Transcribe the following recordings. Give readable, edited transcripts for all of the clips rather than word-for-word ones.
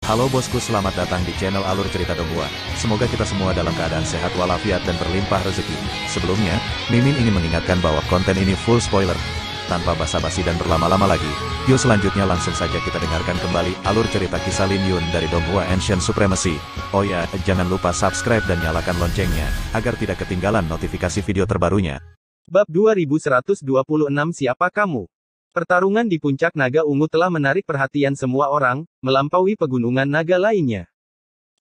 Halo bosku, selamat datang di channel Alur Cerita Donghua. Semoga kita semua dalam keadaan sehat walafiat dan berlimpah rezeki. Sebelumnya, Mimin ingin mengingatkan bahwa konten ini full spoiler. Tanpa basa-basi dan berlama-lama lagi, yuk selanjutnya langsung saja kita dengarkan kembali alur cerita kisah Lin Yun dari Donghua Ancient Supremacy. Oh ya, jangan lupa subscribe dan nyalakan loncengnya, agar tidak ketinggalan notifikasi video terbarunya. Bab 2126 Siapa Kamu? Pertarungan di puncak naga ungu telah menarik perhatian semua orang, melampaui pegunungan naga lainnya.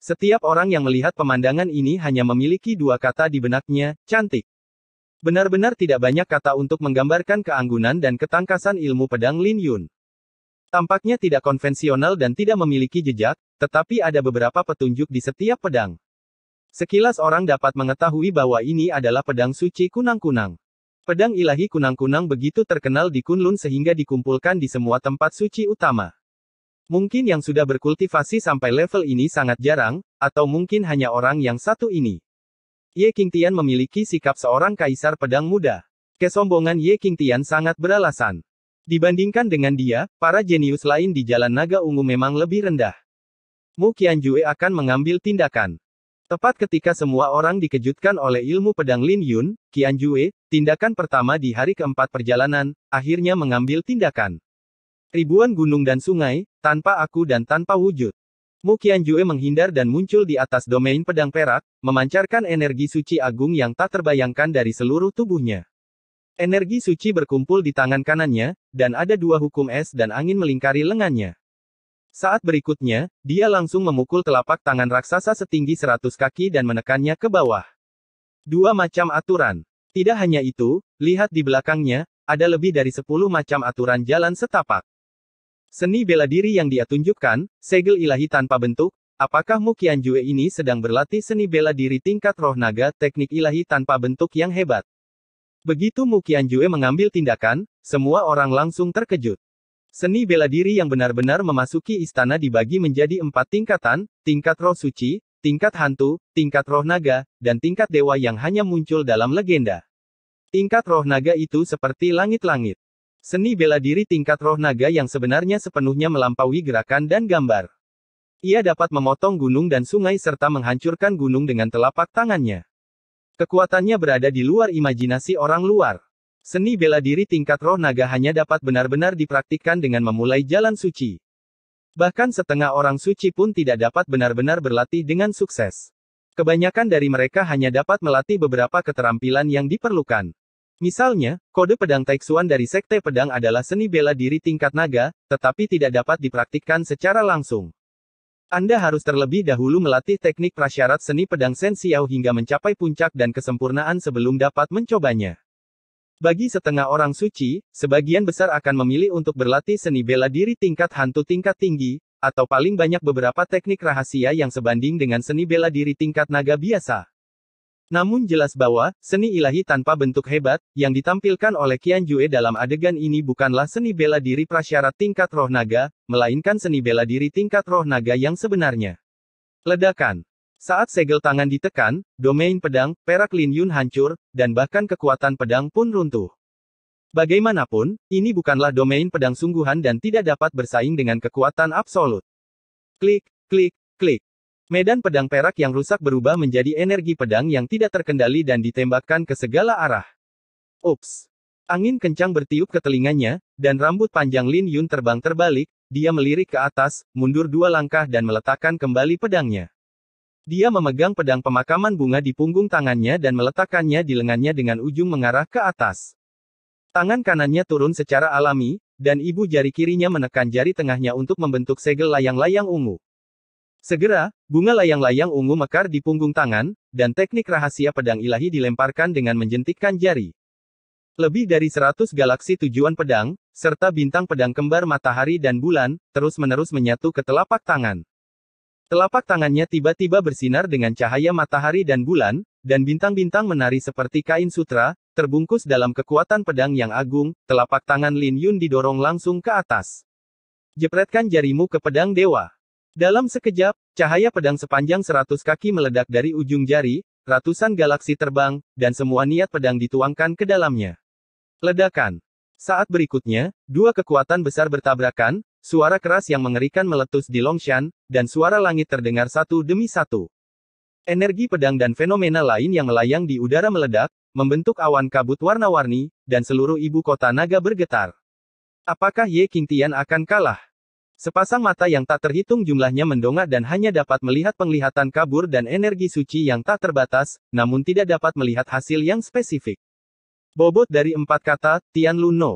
Setiap orang yang melihat pemandangan ini hanya memiliki dua kata di benaknya, cantik. Benar-benar tidak banyak kata untuk menggambarkan keanggunan dan ketangkasan ilmu pedang Lin Yun. Tampaknya tidak konvensional dan tidak memiliki jejak, tetapi ada beberapa petunjuk di setiap pedang. Sekilas orang dapat mengetahui bahwa ini adalah pedang suci kunang-kunang. Pedang ilahi kunang-kunang begitu terkenal di Kunlun sehingga dikumpulkan di semua tempat suci utama. Mungkin yang sudah berkultivasi sampai level ini sangat jarang, atau mungkin hanya orang yang satu ini. Ye Qingtian memiliki sikap seorang kaisar pedang muda. Kesombongan Ye Qingtian sangat beralasan. Dibandingkan dengan dia, para jenius lain di Jalan Naga Ungu memang lebih rendah. Mu Qianjue akan mengambil tindakan. Tepat ketika semua orang dikejutkan oleh ilmu pedang Lin Yun, Qianjue, tindakan pertama di hari keempat perjalanan, akhirnya mengambil tindakan. Ribuan gunung dan sungai, tanpa aku dan tanpa wujud. Mu Qianjue menghindar dan muncul di atas domain pedang perak, memancarkan energi suci agung yang tak terbayangkan dari seluruh tubuhnya. Energi suci berkumpul di tangan kanannya, dan ada dua hukum es dan angin melingkari lengannya. Saat berikutnya, dia langsung memukul telapak tangan raksasa setinggi 100 kaki dan menekannya ke bawah. Dua macam aturan. Tidak hanya itu, lihat di belakangnya, ada lebih dari 10 macam aturan jalan setapak. Seni bela diri yang dia tunjukkan, segel ilahi tanpa bentuk, apakah Mu Qianjue ini sedang berlatih seni bela diri tingkat roh naga, teknik ilahi tanpa bentuk yang hebat. Begitu Mu Qianjue mengambil tindakan, semua orang langsung terkejut. Seni bela diri yang benar-benar memasuki istana dibagi menjadi 4 tingkatan, tingkat roh suci, tingkat hantu, tingkat roh naga, dan tingkat dewa yang hanya muncul dalam legenda. Tingkat roh naga itu seperti langit-langit. Seni bela diri tingkat roh naga yang sebenarnya sepenuhnya melampaui gerakan dan gambar. Ia dapat memotong gunung dan sungai serta menghancurkan gunung dengan telapak tangannya. Kekuatannya berada di luar imajinasi orang luar. Seni bela diri tingkat roh naga hanya dapat benar-benar dipraktikkan dengan memulai jalan suci. Bahkan setengah orang suci pun tidak dapat benar-benar berlatih dengan sukses. Kebanyakan dari mereka hanya dapat melatih beberapa keterampilan yang diperlukan. Misalnya, kode pedang Taixuan dari Sekte Pedang adalah seni bela diri tingkat naga, tetapi tidak dapat dipraktikkan secara langsung. Anda harus terlebih dahulu melatih teknik prasyarat seni pedang Shen Xiao hingga mencapai puncak dan kesempurnaan sebelum dapat mencobanya. Bagi setengah orang suci, sebagian besar akan memilih untuk berlatih seni bela diri tingkat hantu tingkat tinggi, atau paling banyak beberapa teknik rahasia yang sebanding dengan seni bela diri tingkat naga biasa. Namun jelas bahwa, seni ilahi tanpa bentuk hebat, yang ditampilkan oleh Qianjue dalam adegan ini bukanlah seni bela diri prasyarat tingkat roh naga, melainkan seni bela diri tingkat roh naga yang sebenarnya. Ledakan. Saat segel tangan ditekan, domain pedang, perak Lin Yun hancur, dan bahkan kekuatan pedang pun runtuh. Bagaimanapun, ini bukanlah domain pedang sungguhan dan tidak dapat bersaing dengan kekuatan absolut. Klik, klik, klik. Medan pedang perak yang rusak berubah menjadi energi pedang yang tidak terkendali dan ditembakkan ke segala arah. Ups. Angin kencang bertiup ke telinganya, dan rambut panjang Lin Yun terbang terbalik, dia melirik ke atas, mundur 2 langkah dan meletakkan kembali pedangnya. Dia memegang pedang pemakaman bunga di punggung tangannya dan meletakkannya di lengannya dengan ujung mengarah ke atas. Tangan kanannya turun secara alami, dan ibu jari kirinya menekan jari tengahnya untuk membentuk segel layang-layang ungu. Segera, bunga layang-layang ungu mekar di punggung tangan, dan teknik rahasia pedang ilahi dilemparkan dengan menjentikkan jari. Lebih dari 100 galaksi tujuan pedang, serta bintang pedang kembar matahari dan bulan, terus-menerus menyatu ke telapak tangan. Telapak tangannya tiba-tiba bersinar dengan cahaya matahari dan bulan, dan bintang-bintang menari seperti kain sutra, terbungkus dalam kekuatan pedang yang agung. Telapak tangan Lin Yun didorong langsung ke atas. Jepretkan jarimu ke pedang dewa. Dalam sekejap, cahaya pedang sepanjang 100 kaki meledak dari ujung jari, ratusan galaksi terbang, dan semua niat pedang dituangkan ke dalamnya. Ledakan. Saat berikutnya, dua kekuatan besar bertabrakan, suara keras yang mengerikan meletus di Longshan, dan suara langit terdengar satu demi satu. Energi pedang dan fenomena lain yang melayang di udara meledak, membentuk awan kabut warna-warni, dan seluruh ibu kota naga bergetar. Apakah Ye Qingtian akan kalah? Sepasang mata yang tak terhitung jumlahnya mendongak dan hanya dapat melihat penglihatan kabur dan energi suci yang tak terbatas, namun tidak dapat melihat hasil yang spesifik. Bobot dari 4 kata, Tian Lun No.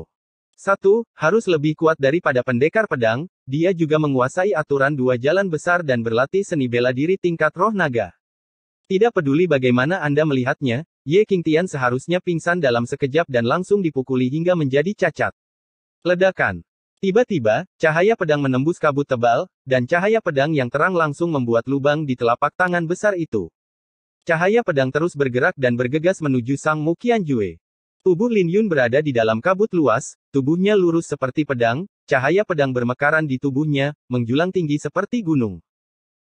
1. Harus lebih kuat daripada pendekar pedang, dia juga menguasai aturan 2 jalan besar dan berlatih seni bela diri tingkat roh naga. Tidak peduli bagaimana Anda melihatnya, Ye Qingtian seharusnya pingsan dalam sekejap dan langsung dipukuli hingga menjadi cacat. Ledakan. Tiba-tiba, cahaya pedang menembus kabut tebal, dan cahaya pedang yang terang langsung membuat lubang di telapak tangan besar itu. Cahaya pedang terus bergerak dan bergegas menuju Sang Mu Qianjue. Tubuh Lin Yun berada di dalam kabut luas, tubuhnya lurus seperti pedang, cahaya pedang bermekaran di tubuhnya, menjulang tinggi seperti gunung.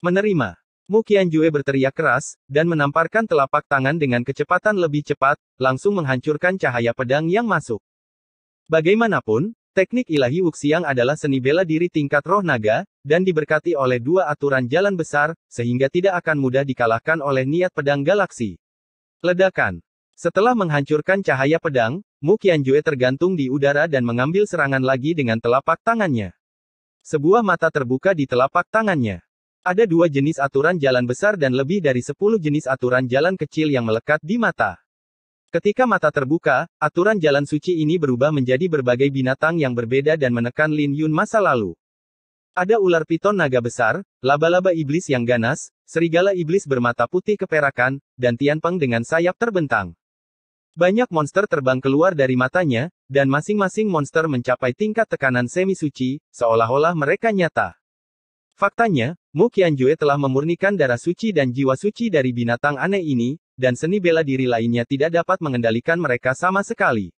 Menerima. Mu Qianjue berteriak keras, dan menamparkan telapak tangan dengan kecepatan lebih cepat, langsung menghancurkan cahaya pedang yang masuk. Bagaimanapun, teknik ilahi Wuxiang adalah seni bela diri tingkat roh naga, dan diberkati oleh 2 aturan jalan besar, sehingga tidak akan mudah dikalahkan oleh niat pedang galaksi. Ledakan. Setelah menghancurkan cahaya pedang, Mu Qianjue tergantung di udara dan mengambil serangan lagi dengan telapak tangannya. Sebuah mata terbuka di telapak tangannya. Ada 2 jenis aturan jalan besar dan lebih dari 10 jenis aturan jalan kecil yang melekat di mata. Ketika mata terbuka, aturan jalan suci ini berubah menjadi berbagai binatang yang berbeda dan menekan Lin Yun masa lalu. Ada ular piton naga besar, laba-laba iblis yang ganas, serigala iblis bermata putih keperakan, dan Tianpeng dengan sayap terbentang. Banyak monster terbang keluar dari matanya, dan masing-masing monster mencapai tingkat tekanan semi-suci, seolah-olah mereka nyata. Faktanya, Mu Qianjue telah memurnikan darah suci dan jiwa suci dari binatang aneh ini, dan seni bela diri lainnya tidak dapat mengendalikan mereka sama sekali.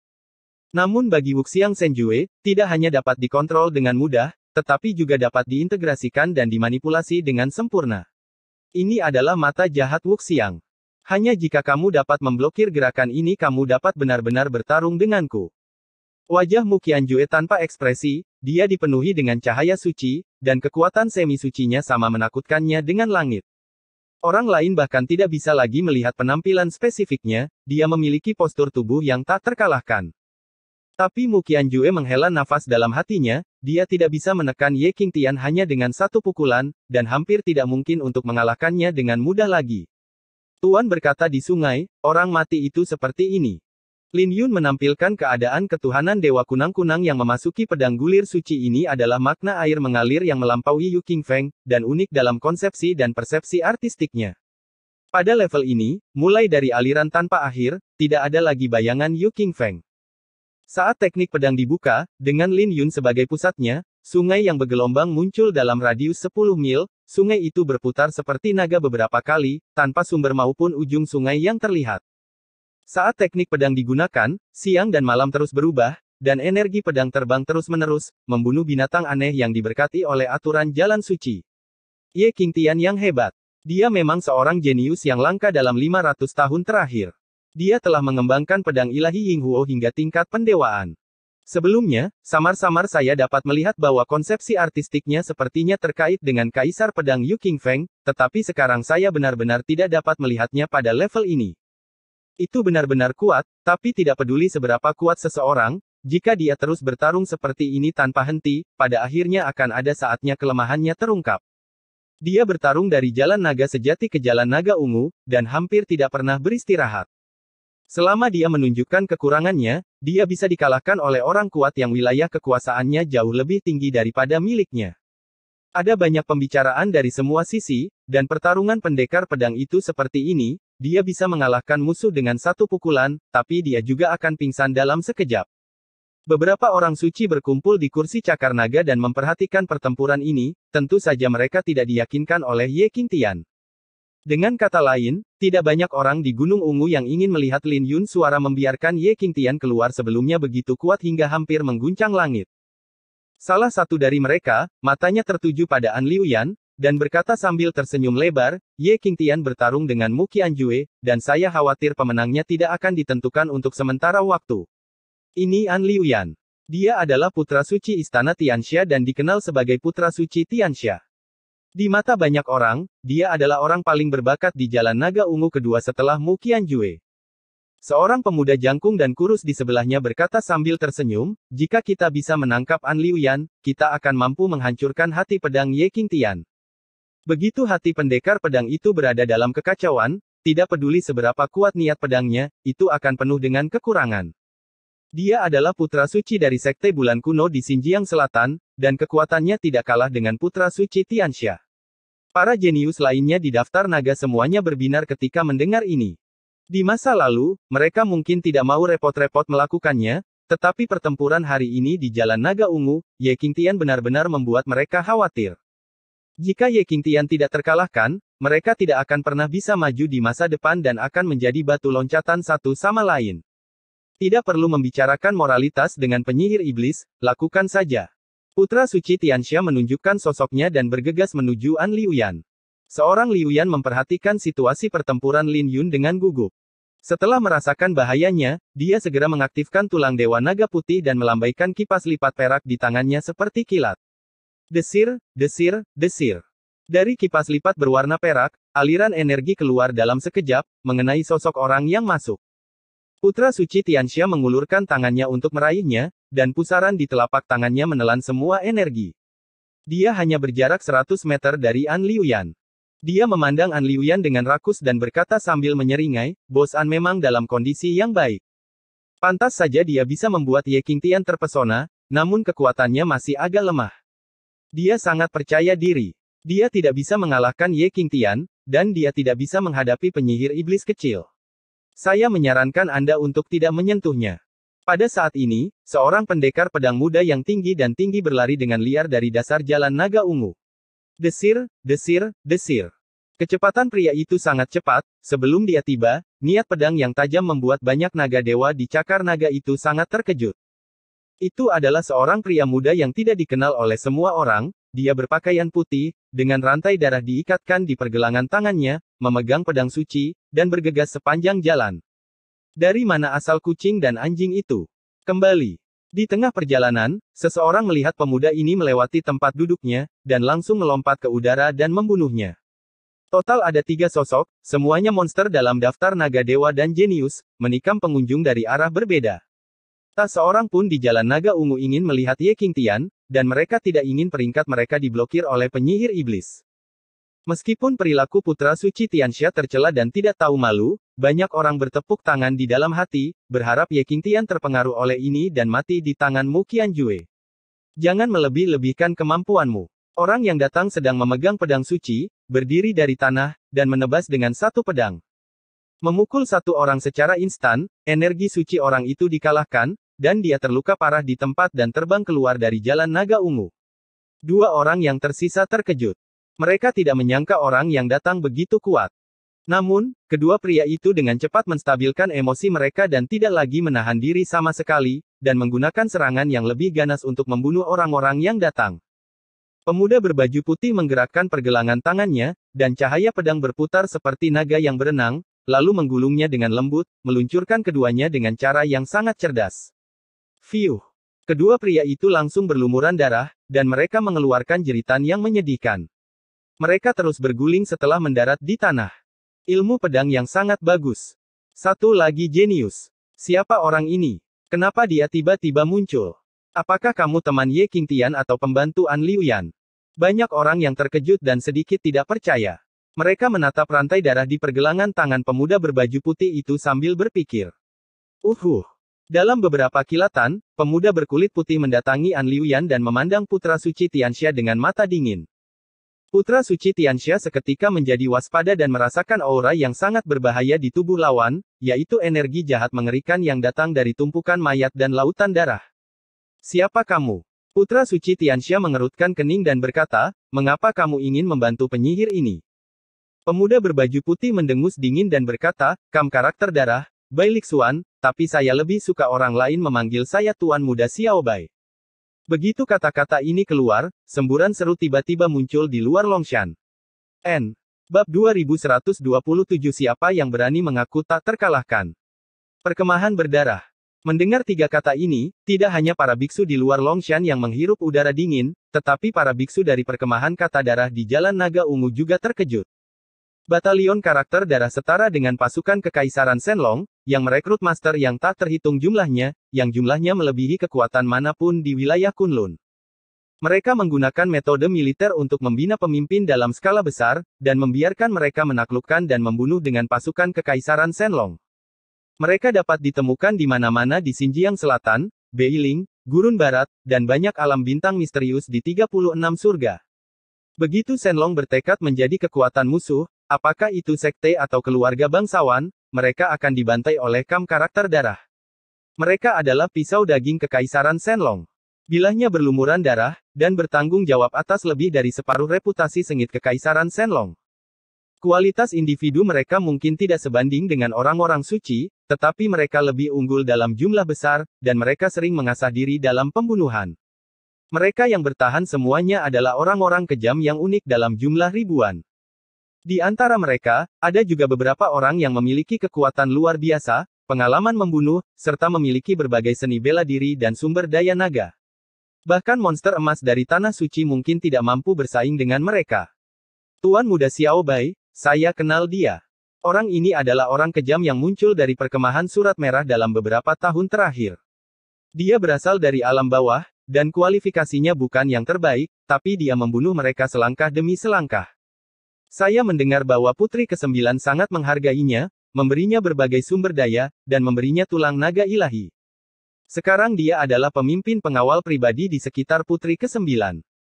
Namun bagi Wuxiang Zhenjue, tidak hanya dapat dikontrol dengan mudah, tetapi juga dapat diintegrasikan dan dimanipulasi dengan sempurna. Ini adalah mata jahat Wuxiang. Hanya jika kamu dapat memblokir gerakan ini kamu dapat benar-benar bertarung denganku. Wajah Mu Qianjue tanpa ekspresi, dia dipenuhi dengan cahaya suci, dan kekuatan semi-sucinya sama menakutkannya dengan langit. Orang lain bahkan tidak bisa lagi melihat penampilan spesifiknya, dia memiliki postur tubuh yang tak terkalahkan. Tapi Mu Qianjue menghela nafas dalam hatinya, dia tidak bisa menekan Ye Qingtian hanya dengan 1 pukulan, dan hampir tidak mungkin untuk mengalahkannya dengan mudah lagi. Tuan berkata di sungai, orang mati itu seperti ini. Lin Yun menampilkan keadaan ketuhanan Dewa Kunang-Kunang yang memasuki pedang gulir suci ini adalah makna air mengalir yang melampaui Yu Qingfeng, dan unik dalam konsepsi dan persepsi artistiknya. Pada level ini, mulai dari aliran tanpa akhir, tidak ada lagi bayangan Yu Qingfeng. Saat teknik pedang dibuka, dengan Lin Yun sebagai pusatnya, sungai yang bergelombang muncul dalam radius 10 mil, sungai itu berputar seperti naga beberapa kali, tanpa sumber maupun ujung sungai yang terlihat. Saat teknik pedang digunakan, siang dan malam terus berubah, dan energi pedang terbang terus-menerus, membunuh binatang aneh yang diberkati oleh aturan jalan suci. Ye Qingtian yang hebat. Dia memang seorang jenius yang langka dalam 500 tahun terakhir. Dia telah mengembangkan pedang ilahi Yinghuo hingga tingkat pendewaan. Sebelumnya, samar-samar saya dapat melihat bahwa konsepsi artistiknya sepertinya terkait dengan kaisar pedang Yu Qingfeng, tetapi sekarang saya benar-benar tidak dapat melihatnya pada level ini. Itu benar-benar kuat, tapi tidak peduli seberapa kuat seseorang, jika dia terus bertarung seperti ini tanpa henti, pada akhirnya akan ada saatnya kelemahannya terungkap. Dia bertarung dari jalan naga sejati ke jalan naga ungu, dan hampir tidak pernah beristirahat. Selama dia menunjukkan kekurangannya, dia bisa dikalahkan oleh orang kuat yang wilayah kekuasaannya jauh lebih tinggi daripada miliknya. Ada banyak pembicaraan dari semua sisi, dan pertarungan pendekar pedang itu seperti ini, dia bisa mengalahkan musuh dengan 1 pukulan, tapi dia juga akan pingsan dalam sekejap. Beberapa orang suci berkumpul di kursi cakar naga dan memperhatikan pertempuran ini, tentu saja mereka tidak diyakinkan oleh Ye Qingtian. Dengan kata lain, tidak banyak orang di Gunung Ungu yang ingin melihat Lin Yun suara membiarkan Ye Qingtian keluar sebelumnya begitu kuat hingga hampir mengguncang langit. Salah satu dari mereka, matanya tertuju pada An Liuyan, dan berkata sambil tersenyum lebar, Ye Qingtian bertarung dengan Mu Qianjue, dan saya khawatir pemenangnya tidak akan ditentukan untuk sementara waktu. Ini An Liuyan. Dia adalah putra suci Istana Tianxia dan dikenal sebagai putra suci Tianxia. Di mata banyak orang, dia adalah orang paling berbakat di Jalan Naga Ungu kedua setelah Mu Qianjue. Seorang pemuda jangkung dan kurus di sebelahnya berkata sambil tersenyum, jika kita bisa menangkap An Liuyan, kita akan mampu menghancurkan hati pedang Ye Qingtian. Begitu hati pendekar pedang itu berada dalam kekacauan, tidak peduli seberapa kuat niat pedangnya, itu akan penuh dengan kekurangan. Dia adalah putra suci dari Sekte Bulan Kuno di Xinjiang Selatan, dan kekuatannya tidak kalah dengan putra suci Tianxia. Para jenius lainnya di daftar naga semuanya berbinar ketika mendengar ini. Di masa lalu, mereka mungkin tidak mau repot-repot melakukannya, tetapi pertempuran hari ini di Jalan Naga Ungu, Ye Qingtian benar-benar membuat mereka khawatir. Jika Ye Qingtian tidak terkalahkan, mereka tidak akan pernah bisa maju di masa depan dan akan menjadi batu loncatan satu sama lain. Tidak perlu membicarakan moralitas dengan penyihir iblis, lakukan saja. Putra suci Tianxia menunjukkan sosoknya dan bergegas menuju An Liuyan. Seorang Liuyan memperhatikan situasi pertempuran Lin Yun dengan gugup. Setelah merasakan bahayanya, dia segera mengaktifkan tulang dewa naga putih dan melambaikan kipas lipat perak di tangannya seperti kilat. Desir, desir, desir. Dari kipas lipat berwarna perak, aliran energi keluar dalam sekejap, mengenai sosok orang yang masuk. Putra suci Tianxia mengulurkan tangannya untuk meraihnya, dan pusaran di telapak tangannya menelan semua energi. Dia hanya berjarak 100 meter dari An Liuyan. Dia memandang An Liuyan dengan rakus dan berkata sambil menyeringai, Bos An memang dalam kondisi yang baik. Pantas saja dia bisa membuat Ye Qingtian terpesona, namun kekuatannya masih agak lemah. Dia sangat percaya diri. Dia tidak bisa mengalahkan Ye Qingtian, dan dia tidak bisa menghadapi penyihir iblis kecil. Saya menyarankan Anda untuk tidak menyentuhnya. Pada saat ini, seorang pendekar pedang muda yang tinggi dan tinggi berlari dengan liar dari dasar Jalan Naga Ungu. Desir, desir, desir. Kecepatan pria itu sangat cepat, sebelum dia tiba, niat pedang yang tajam membuat banyak naga dewa di cakar naga itu sangat terkejut. Itu adalah seorang pria muda yang tidak dikenal oleh semua orang, dia berpakaian putih, dengan rantai darah diikatkan di pergelangan tangannya, memegang pedang suci, dan bergegas sepanjang jalan. Dari mana asal kucing dan anjing itu? Kembali. Di tengah perjalanan, seseorang melihat pemuda ini melewati tempat duduknya, dan langsung melompat ke udara dan membunuhnya. Total ada 3 sosok, semuanya monster dalam daftar naga dewa dan jenius, menikam pengunjung dari arah berbeda. Tak seorang pun di Jalan Naga Ungu ingin melihat Ye Qingtian, dan mereka tidak ingin peringkat mereka diblokir oleh penyihir iblis. Meskipun perilaku putra suci Tianxia tercela dan tidak tahu malu, banyak orang bertepuk tangan di dalam hati, berharap Ye Qingtian terpengaruh oleh ini dan mati di tangan Mu Qianjue. Jangan melebih-lebihkan kemampuanmu. Orang yang datang sedang memegang pedang suci, berdiri dari tanah, dan menebas dengan satu pedang. Memukul satu orang secara instan, energi suci orang itu dikalahkan, dan dia terluka parah di tempat dan terbang keluar dari Jalan Naga Ungu. 2 orang yang tersisa terkejut. Mereka tidak menyangka orang yang datang begitu kuat. Namun, kedua pria itu dengan cepat menstabilkan emosi mereka dan tidak lagi menahan diri sama sekali, dan menggunakan serangan yang lebih ganas untuk membunuh orang-orang yang datang. Pemuda berbaju putih menggerakkan pergelangan tangannya, dan cahaya pedang berputar seperti naga yang berenang, lalu menggulungnya dengan lembut, meluncurkan keduanya dengan cara yang sangat cerdas. Fiuh. Kedua pria itu langsung berlumuran darah, dan mereka mengeluarkan jeritan yang menyedihkan. Mereka terus berguling setelah mendarat di tanah. Ilmu pedang yang sangat bagus. Satu lagi jenius. Siapa orang ini? Kenapa dia tiba-tiba muncul? Apakah kamu teman Ye Qingtian atau pembantu An Liuyan? Banyak orang yang terkejut dan sedikit tidak percaya. Mereka menatap rantai darah di pergelangan tangan pemuda berbaju putih itu sambil berpikir. Dalam beberapa kilatan, pemuda berkulit putih mendatangi An Liuyan dan memandang putra suci Tianxia dengan mata dingin. Putra suci Tianxia seketika menjadi waspada dan merasakan aura yang sangat berbahaya di tubuh lawan, yaitu energi jahat mengerikan yang datang dari tumpukan mayat dan lautan darah. Siapa kamu? Putra suci Tianxia mengerutkan kening dan berkata, mengapa kamu ingin membantu penyihir ini? Pemuda berbaju putih mendengus dingin dan berkata, Kam karakter darah, Bai Lixuan, tapi saya lebih suka orang lain memanggil saya Tuan Muda Xiao Bai. Begitu kata-kata ini keluar, semburan seru tiba-tiba muncul di luar Longshan. Bab 2127 Siapa yang berani mengaku tak terkalahkan? Perkemahan berdarah. Mendengar tiga kata ini, tidak hanya para biksu di luar Longshan yang menghirup udara dingin, tetapi para biksu dari perkemahan kata darah di Jalan Naga Ungu juga terkejut. Batalion karakter darah setara dengan pasukan Kekaisaran Shenlong, yang merekrut master yang tak terhitung jumlahnya, yang jumlahnya melebihi kekuatan manapun di wilayah Kunlun. Mereka menggunakan metode militer untuk membina pemimpin dalam skala besar, dan membiarkan mereka menaklukkan dan membunuh dengan pasukan Kekaisaran Shenlong. Mereka dapat ditemukan di mana-mana di Xinjiang Selatan, Beiling, Gurun Barat, dan banyak alam bintang misterius di 36 surga. Begitu Shenlong bertekad menjadi kekuatan musuh, apakah itu sekte atau keluarga bangsawan, mereka akan dibantai oleh kam karakter darah. Mereka adalah pisau daging Kekaisaran Shenlong. Bilahnya berlumuran darah, dan bertanggung jawab atas lebih dari separuh reputasi sengit Kekaisaran Shenlong. Kualitas individu mereka mungkin tidak sebanding dengan orang-orang suci, tetapi mereka lebih unggul dalam jumlah besar, dan mereka sering mengasah diri dalam pembunuhan. Mereka yang bertahan semuanya adalah orang-orang kejam yang unik dalam jumlah ribuan. Di antara mereka, ada juga beberapa orang yang memiliki kekuatan luar biasa, pengalaman membunuh, serta memiliki berbagai seni bela diri dan sumber daya naga. Bahkan monster emas dari Tanah Suci mungkin tidak mampu bersaing dengan mereka. Tuan Muda Xiao Bai, saya kenal dia. Orang ini adalah orang kejam yang muncul dari perkemahan Surat Merah dalam beberapa tahun terakhir. Dia berasal dari alam bawah, dan kualifikasinya bukan yang terbaik, tapi dia membunuh mereka selangkah demi selangkah. Saya mendengar bahwa Putri ke-9 sangat menghargainya, memberinya berbagai sumber daya, dan memberinya tulang naga ilahi. Sekarang dia adalah pemimpin pengawal pribadi di sekitar Putri ke-9.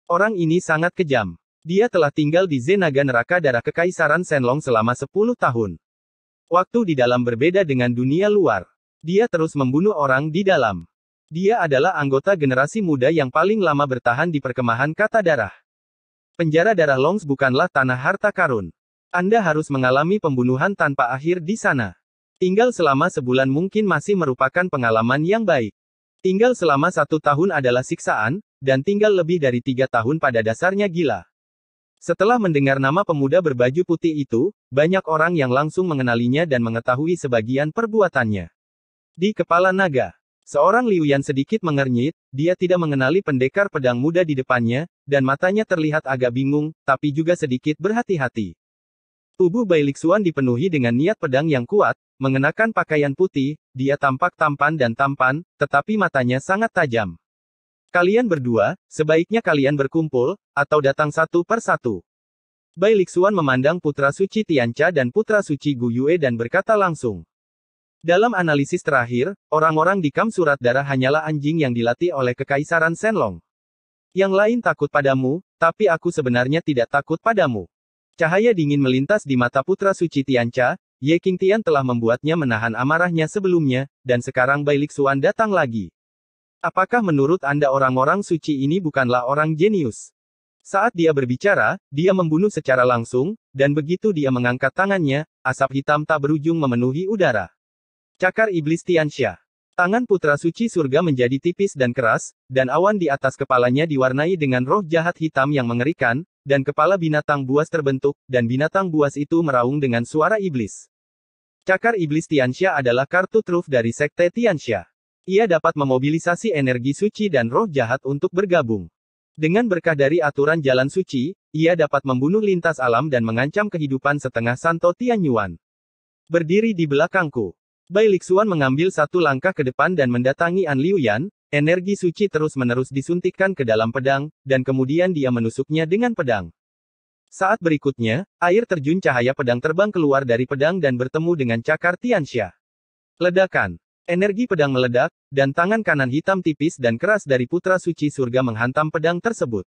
Orang ini sangat kejam. Dia telah tinggal di Zenaga Neraka Darah Kekaisaran Shenlong selama 10 tahun. Waktu di dalam berbeda dengan dunia luar. Dia terus membunuh orang di dalam. Dia adalah anggota generasi muda yang paling lama bertahan di perkemahan kata darah. Penjara darah Longs bukanlah tanah harta karun. Anda harus mengalami pembunuhan tanpa akhir di sana. Tinggal selama sebulan mungkin masih merupakan pengalaman yang baik. Tinggal selama 1 tahun adalah siksaan, dan tinggal lebih dari 3 tahun pada dasarnya gila. Setelah mendengar nama pemuda berbaju putih itu, banyak orang yang langsung mengenalinya dan mengetahui sebagian perbuatannya. Di kepala naga, seorang Liu Yan sedikit mengernyit, dia tidak mengenali pendekar pedang muda di depannya, dan matanya terlihat agak bingung, tapi juga sedikit berhati-hati. Tubuh Bai Lixuan dipenuhi dengan niat pedang yang kuat, mengenakan pakaian putih, dia tampak tampan dan tampan, tetapi matanya sangat tajam. Kalian berdua, sebaiknya kalian berkumpul, atau datang satu per satu. Bai Lixuan memandang Putra Suci Tiancha dan Putra Suci Gu Yue dan berkata langsung. Dalam analisis terakhir, orang-orang di Kam Surat Darah hanyalah anjing yang dilatih oleh Kekaisaran Shenlong. Yang lain takut padamu, tapi aku sebenarnya tidak takut padamu. Cahaya dingin melintas di mata Putra Suci Tiancha, Ye Qingtian telah membuatnya menahan amarahnya sebelumnya, dan sekarang Bai Lixuan datang lagi. Apakah menurut Anda orang-orang suci ini bukanlah orang jenius? Saat dia berbicara, dia membunuh secara langsung, dan begitu dia mengangkat tangannya, asap hitam tak berujung memenuhi udara. Cakar Iblis Tianxia. Tangan Putra Suci Surga menjadi tipis dan keras, dan awan di atas kepalanya diwarnai dengan roh jahat hitam yang mengerikan, dan kepala binatang buas terbentuk, dan binatang buas itu meraung dengan suara iblis. Cakar Iblis Tianxia adalah kartu truf dari Sekte Tianxia. Ia dapat memobilisasi energi suci dan roh jahat untuk bergabung. Dengan berkah dari aturan jalan suci, ia dapat membunuh lintas alam dan mengancam kehidupan setengah Santo Tianyuan. Berdiri di belakangku. Bai Lixuan mengambil satu langkah ke depan dan mendatangi An Liuyan, energi suci terus-menerus disuntikkan ke dalam pedang, dan kemudian dia menusuknya dengan pedang. Saat berikutnya, air terjun cahaya pedang terbang keluar dari pedang dan bertemu dengan cakar Tianxia. Ledakan. Energi pedang meledak, dan tangan kanan hitam tipis dan keras dari Putra Suci Surga menghantam pedang tersebut.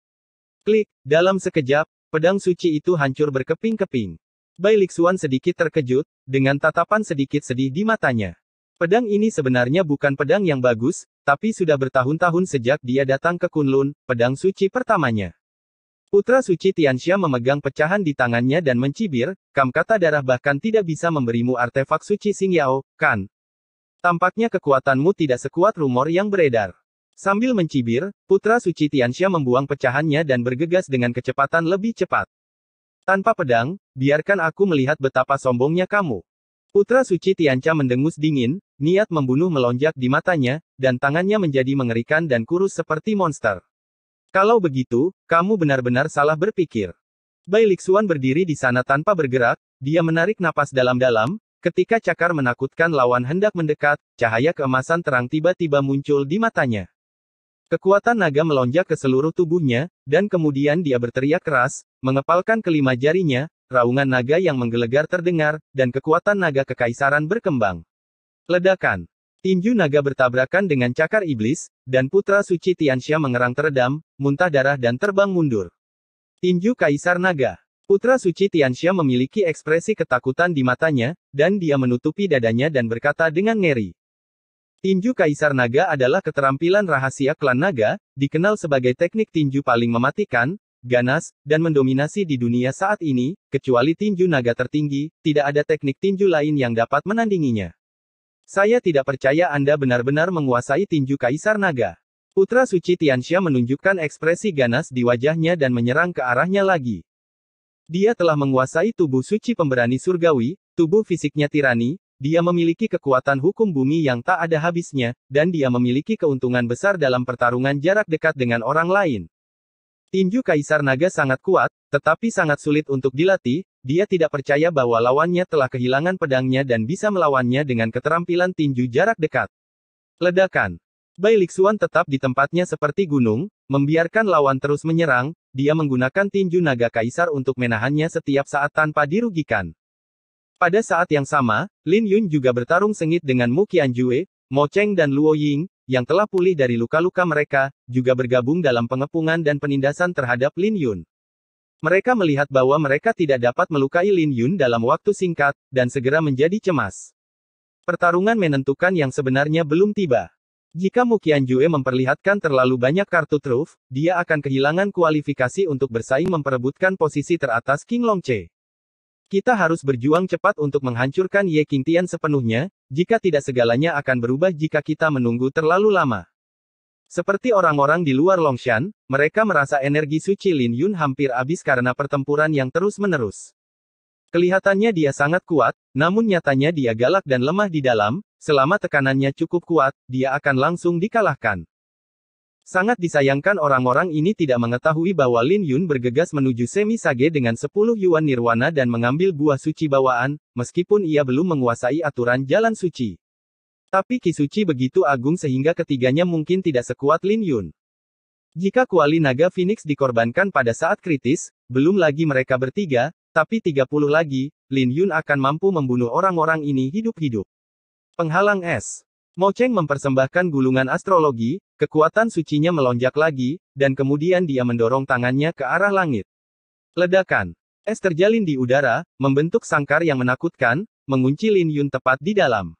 Klik, dalam sekejap, pedang suci itu hancur berkeping-keping. Bai Lixuan sedikit terkejut, dengan tatapan sedikit sedih di matanya. Pedang ini sebenarnya bukan pedang yang bagus, tapi sudah bertahun-tahun sejak dia datang ke Kunlun, pedang suci pertamanya. Putra Suci Tianxia memegang pecahan di tangannya dan mencibir, kam kata darah bahkan tidak bisa memberimu artefak suci Xingyao, kan? Tampaknya kekuatanmu tidak sekuat rumor yang beredar. Sambil mencibir, Putra Suci Tianxia membuang pecahannya dan bergegas dengan kecepatan lebih cepat. Tanpa pedang, biarkan aku melihat betapa sombongnya kamu. Putra suci Tiancha mendengus dingin, niat membunuh melonjak di matanya, dan tangannya menjadi mengerikan dan kurus seperti monster. Kalau begitu, kamu benar-benar salah berpikir. Bai Lixuan berdiri di sana tanpa bergerak, dia menarik napas dalam-dalam, ketika cakar menakutkan lawan hendak mendekat, cahaya keemasan terang tiba-tiba muncul di matanya. Kekuatan naga melonjak ke seluruh tubuhnya, dan kemudian dia berteriak keras, mengepalkan kelima jarinya, raungan naga yang menggelegar terdengar, dan kekuatan naga kekaisaran berkembang. Ledakan. Tinju naga bertabrakan dengan cakar iblis, dan putra suci Tianxia mengerang teredam, muntah darah dan terbang mundur. Tinju Kaisar Naga. Putra suci Tianxia memiliki ekspresi ketakutan di matanya, dan dia menutupi dadanya dan berkata dengan ngeri. Tinju Kaisar Naga adalah keterampilan rahasia klan naga, dikenal sebagai teknik tinju paling mematikan, ganas, dan mendominasi di dunia saat ini, kecuali tinju naga tertinggi, tidak ada teknik tinju lain yang dapat menandinginya. Saya tidak percaya Anda benar-benar menguasai tinju Kaisar Naga. Putra suci Tianxia menunjukkan ekspresi ganas di wajahnya dan menyerang ke arahnya lagi. Dia telah menguasai tubuh suci pemberani surgawi, tubuh fisiknya tirani, dia memiliki kekuatan hukum bumi yang tak ada habisnya, dan dia memiliki keuntungan besar dalam pertarungan jarak dekat dengan orang lain. Tinju Kaisar Naga sangat kuat, tetapi sangat sulit untuk dilatih, dia tidak percaya bahwa lawannya telah kehilangan pedangnya dan bisa melawannya dengan keterampilan tinju jarak dekat. Ledakan. Bai Lixuan tetap di tempatnya seperti gunung, membiarkan lawan terus menyerang, dia menggunakan tinju naga kaisar untuk menahannya setiap saat tanpa dirugikan. Pada saat yang sama, Lin Yun juga bertarung sengit dengan Mu Qianjue, Mo Cheng dan Luo Ying, yang telah pulih dari luka-luka mereka, juga bergabung dalam pengepungan dan penindasan terhadap Lin Yun. Mereka melihat bahwa mereka tidak dapat melukai Lin Yun dalam waktu singkat, dan segera menjadi cemas. Pertarungan menentukan yang sebenarnya belum tiba. Jika Mu Qianjue memperlihatkan terlalu banyak kartu truf, dia akan kehilangan kualifikasi untuk bersaing memperebutkan posisi teratas King Longche. Kita harus berjuang cepat untuk menghancurkan Ye Qingtian sepenuhnya, jika tidak segalanya akan berubah jika kita menunggu terlalu lama. Seperti orang-orang di luar Longshan, mereka merasa energi suci Lin Yun hampir habis karena pertempuran yang terus-menerus. Kelihatannya dia sangat kuat, namun nyatanya dia galak dan lemah di dalam, selama tekanannya cukup kuat, dia akan langsung dikalahkan. Sangat disayangkan orang-orang ini tidak mengetahui bahwa Lin Yun bergegas menuju Semi Sage dengan 10 Yuan Nirwana dan mengambil buah suci bawaan, meskipun ia belum menguasai aturan jalan suci. Tapi Ki Suci begitu agung sehingga ketiganya mungkin tidak sekuat Lin Yun. Jika kuali naga Phoenix dikorbankan pada saat kritis, belum lagi mereka bertiga, tapi 30 lagi, Lin Yun akan mampu membunuh orang-orang ini hidup-hidup. Penghalang es. Mo Cheng mempersembahkan gulungan astrologi, kekuatan sucinya melonjak lagi, dan kemudian dia mendorong tangannya ke arah langit. Ledakan. Es terjalin di udara, membentuk sangkar yang menakutkan, mengunci Lin Yun tepat di dalam.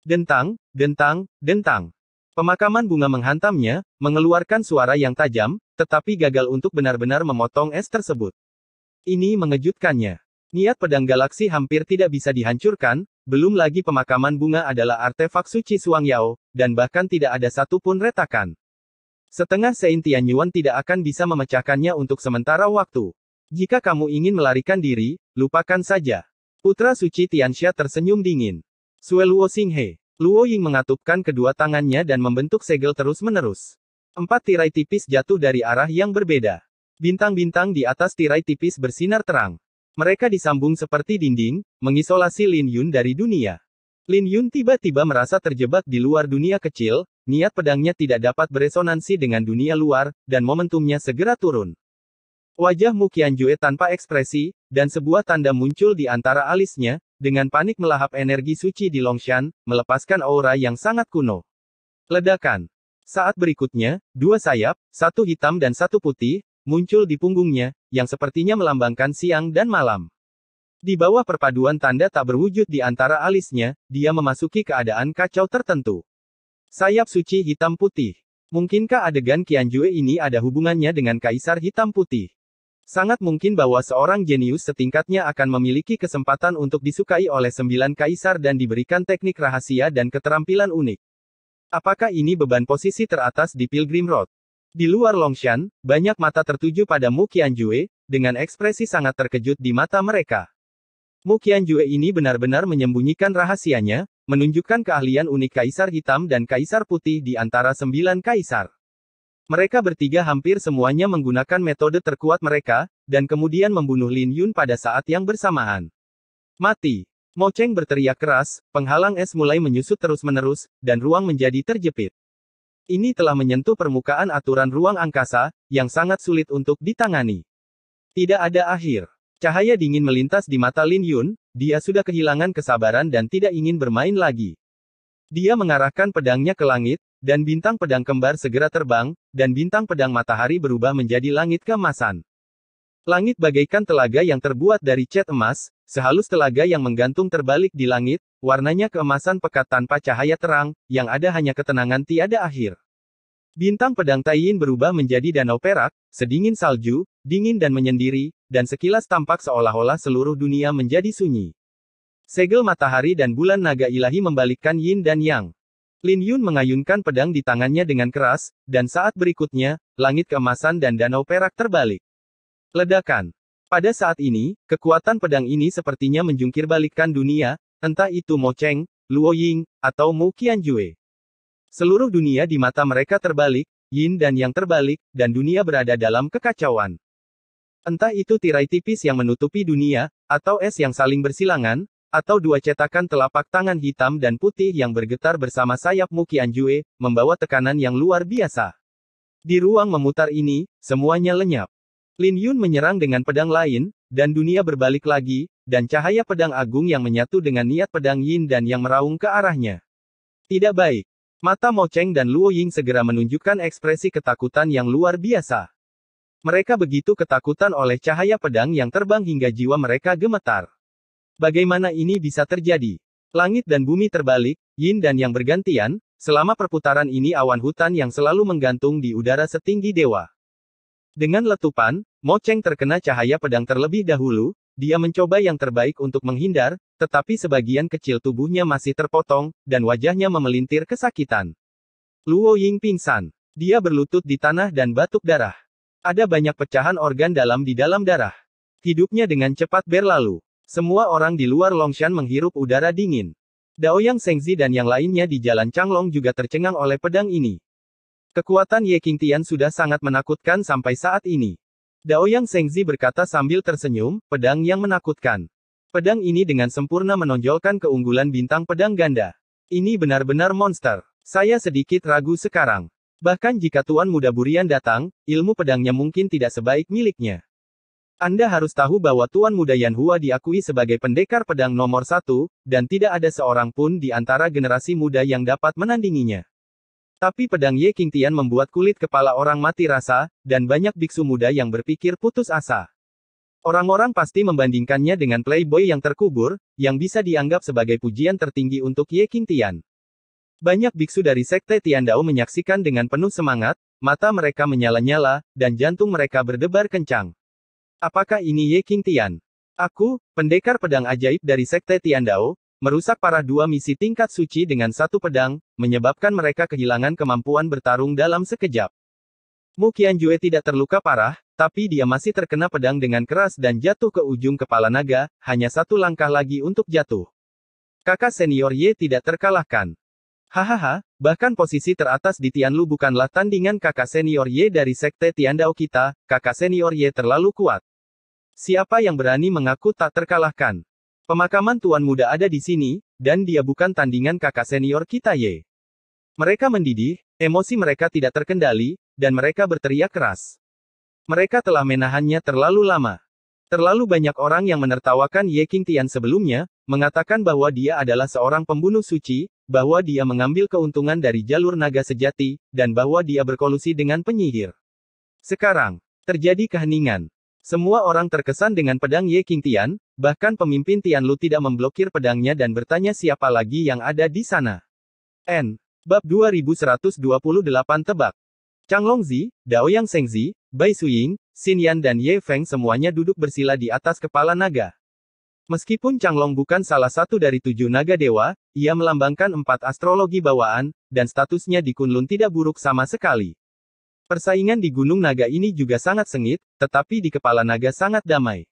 Dentang, dentang, dentang. Pemakaman bunga menghantamnya, mengeluarkan suara yang tajam, tetapi gagal untuk benar-benar memotong es tersebut. Ini mengejutkannya. Niat pedang galaksi hampir tidak bisa dihancurkan, belum lagi pemakaman bunga adalah artefak suci Suang Yao, dan bahkan tidak ada satupun retakan. Setengah Sein Tianyuan tidak akan bisa memecahkannya untuk sementara waktu. Jika kamu ingin melarikan diri, lupakan saja. Putra suci Tianxia tersenyum dingin. Sue Luo Xinghe. Luo Ying mengatupkan kedua tangannya dan membentuk segel terus-menerus. 4 tirai tipis jatuh dari arah yang berbeda. Bintang-bintang di atas tirai tipis bersinar terang. Mereka disambung seperti dinding, mengisolasi Lin Yun dari dunia. Lin Yun tiba-tiba merasa terjebak di luar dunia kecil, niat pedangnya tidak dapat beresonansi dengan dunia luar, dan momentumnya segera turun. Wajah Mu Qianjue tanpa ekspresi, dan sebuah tanda muncul di antara alisnya, dengan panik melahap energi suci di Longshan, melepaskan aura yang sangat kuno. Ledakan. Saat berikutnya, 2 sayap, 1 hitam dan 1 putih, muncul di punggungnya, yang sepertinya melambangkan siang dan malam. Di bawah perpaduan tanda tak berwujud di antara alisnya, dia memasuki keadaan kacau tertentu. Sayap suci hitam putih. Mungkinkah adegan Qianjue ini ada hubungannya dengan Kaisar Hitam Putih? Sangat mungkin bahwa seorang jenius setingkatnya akan memiliki kesempatan untuk disukai oleh 9 kaisar dan diberikan teknik rahasia dan keterampilan unik. Apakah ini beban posisi teratas di Pilgrim Road? Di luar Longshan, banyak mata tertuju pada Mu Qianjue, dengan ekspresi sangat terkejut di mata mereka. Mu Qianjue ini benar-benar menyembunyikan rahasianya, menunjukkan keahlian unik Kaisar Hitam dan Kaisar Putih di antara 9 kaisar. Mereka bertiga hampir semuanya menggunakan metode terkuat mereka, dan kemudian membunuh Lin Yun pada saat yang bersamaan. Mati! Mo Cheng berteriak keras, penghalang es mulai menyusut terus-menerus, dan ruang menjadi terjepit. Ini telah menyentuh permukaan aturan ruang angkasa, yang sangat sulit untuk ditangani. Tidak ada akhir. Cahaya dingin melintas di mata Lin Yun, dia sudah kehilangan kesabaran dan tidak ingin bermain lagi. Dia mengarahkan pedangnya ke langit, dan bintang pedang kembar segera terbang, dan bintang pedang matahari berubah menjadi langit keemasan. Langit bagaikan telaga yang terbuat dari cat emas, sehalus telaga yang menggantung terbalik di langit, warnanya keemasan pekat tanpa cahaya terang, yang ada hanya ketenangan tiada akhir. Bintang pedang Taiyin berubah menjadi danau perak, sedingin salju, dingin dan menyendiri, dan sekilas tampak seolah-olah seluruh dunia menjadi sunyi. Segel matahari dan bulan naga ilahi membalikkan yin dan yang. Lin Yun mengayunkan pedang di tangannya dengan keras, dan saat berikutnya, langit keemasan dan danau perak terbalik. Ledakan. Pada saat ini, kekuatan pedang ini sepertinya menjungkirbalikkan dunia, entah itu Mo Cheng, Luo Ying, atau Mu Qianjue. Seluruh dunia di mata mereka terbalik, yin dan yang terbalik, dan dunia berada dalam kekacauan. Entah itu tirai tipis yang menutupi dunia, atau es yang saling bersilangan, atau dua cetakan telapak tangan hitam dan putih yang bergetar bersama sayap Mu Qianjue, membawa tekanan yang luar biasa. Di ruang memutar ini, semuanya lenyap. Lin Yun menyerang dengan pedang lain, dan dunia berbalik lagi, dan cahaya pedang agung yang menyatu dengan niat pedang yin dan yang meraung ke arahnya. Tidak baik. Mata Mo Cheng dan Luo Ying segera menunjukkan ekspresi ketakutan yang luar biasa. Mereka begitu ketakutan oleh cahaya pedang yang terbang hingga jiwa mereka gemetar. Bagaimana ini bisa terjadi? Langit dan bumi terbalik, yin dan yang bergantian, selama perputaran ini awan hutan yang selalu menggantung di udara setinggi dewa. Dengan letupan, Mo Cheng terkena cahaya pedang terlebih dahulu, dia mencoba yang terbaik untuk menghindar, tetapi sebagian kecil tubuhnya masih terpotong, dan wajahnya memelintir kesakitan. Luo Ying pingsan. Dia berlutut di tanah dan batuk darah. Ada banyak pecahan organ dalam di dalam darah. Hidupnya dengan cepat berlalu. Semua orang di luar Longshan menghirup udara dingin. Daoyang Shengzi dan yang lainnya di Jalan Changlong juga tercengang oleh pedang ini. Kekuatan Ye Qingtian sudah sangat menakutkan sampai saat ini. Daoyang Shengzi berkata sambil tersenyum, pedang yang menakutkan. Pedang ini dengan sempurna menonjolkan keunggulan bintang pedang ganda. Ini benar-benar monster. Saya sedikit ragu sekarang. Bahkan jika Tuan Muda Burian datang, ilmu pedangnya mungkin tidak sebaik miliknya. Anda harus tahu bahwa Tuan Muda Yanhua diakui sebagai pendekar pedang nomor 1, dan tidak ada seorang pun di antara generasi muda yang dapat menandinginya. Tapi pedang Ye Qingtian membuat kulit kepala orang mati rasa, dan banyak biksu muda yang berpikir putus asa. Orang-orang pasti membandingkannya dengan playboy yang terkubur, yang bisa dianggap sebagai pujian tertinggi untuk Ye Qingtian. Banyak biksu dari Sekte Tiandao menyaksikan dengan penuh semangat, mata mereka menyala-nyala, dan jantung mereka berdebar kencang. Apakah ini Ye Qingtian? Aku, pendekar pedang ajaib dari Sekte Tiandao, merusak parah 2 misi tingkat suci dengan 1 pedang, menyebabkan mereka kehilangan kemampuan bertarung dalam sekejap. Mu Qianjue tidak terluka parah, tapi dia masih terkena pedang dengan keras dan jatuh ke ujung kepala naga, hanya 1 langkah lagi untuk jatuh. Kakak senior Ye tidak terkalahkan. Hahaha, bahkan posisi teratas di Tianlu bukanlah tandingan kakak senior Ye dari Sekte Tiandao kita, kakak senior Ye terlalu kuat. Siapa yang berani mengaku tak terkalahkan? Pemakaman Tuan Muda ada di sini, dan dia bukan tandingan kakak senior kita Ye. Mereka mendidih, emosi mereka tidak terkendali, dan mereka berteriak keras. Mereka telah menahannya terlalu lama. Terlalu banyak orang yang menertawakan Ye Qingtian sebelumnya, mengatakan bahwa dia adalah seorang pembunuh suci, bahwa dia mengambil keuntungan dari jalur naga sejati, dan bahwa dia berkolusi dengan penyihir. Sekarang, terjadi keheningan. Semua orang terkesan dengan pedang Ye Qingtian, bahkan pemimpin Tianlu tidak memblokir pedangnya dan bertanya siapa lagi yang ada di sana. Bab 2128 tebak. Changlongzi, Daoyang Shengzi, Bai Suying, Xin Yan dan Ye Feng semuanya duduk bersila di atas kepala naga. Meskipun Changlong bukan salah satu dari 7 naga dewa, ia melambangkan 4 astrologi bawaan, dan statusnya di Kunlun tidak buruk sama sekali. Persaingan di Gunung Naga ini juga sangat sengit, tetapi di kepala naga sangat damai.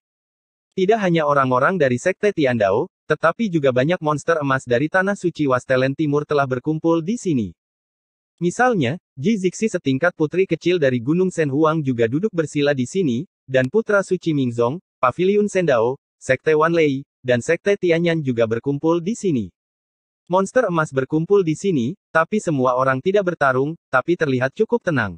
Tidak hanya orang-orang dari Sekte Tiandao, tetapi juga banyak monster emas dari Tanah Suci Wastelen Timur telah berkumpul di sini. Misalnya, Ji Zixi setingkat putri kecil dari Gunung Senhuang juga duduk bersila di sini, dan Putra Suci Mingzong, Paviliun Sendao, Sekte Wanlei, dan Sekte Tianyan juga berkumpul di sini. Monster emas berkumpul di sini, tapi semua orang tidak bertarung, tapi terlihat cukup tenang.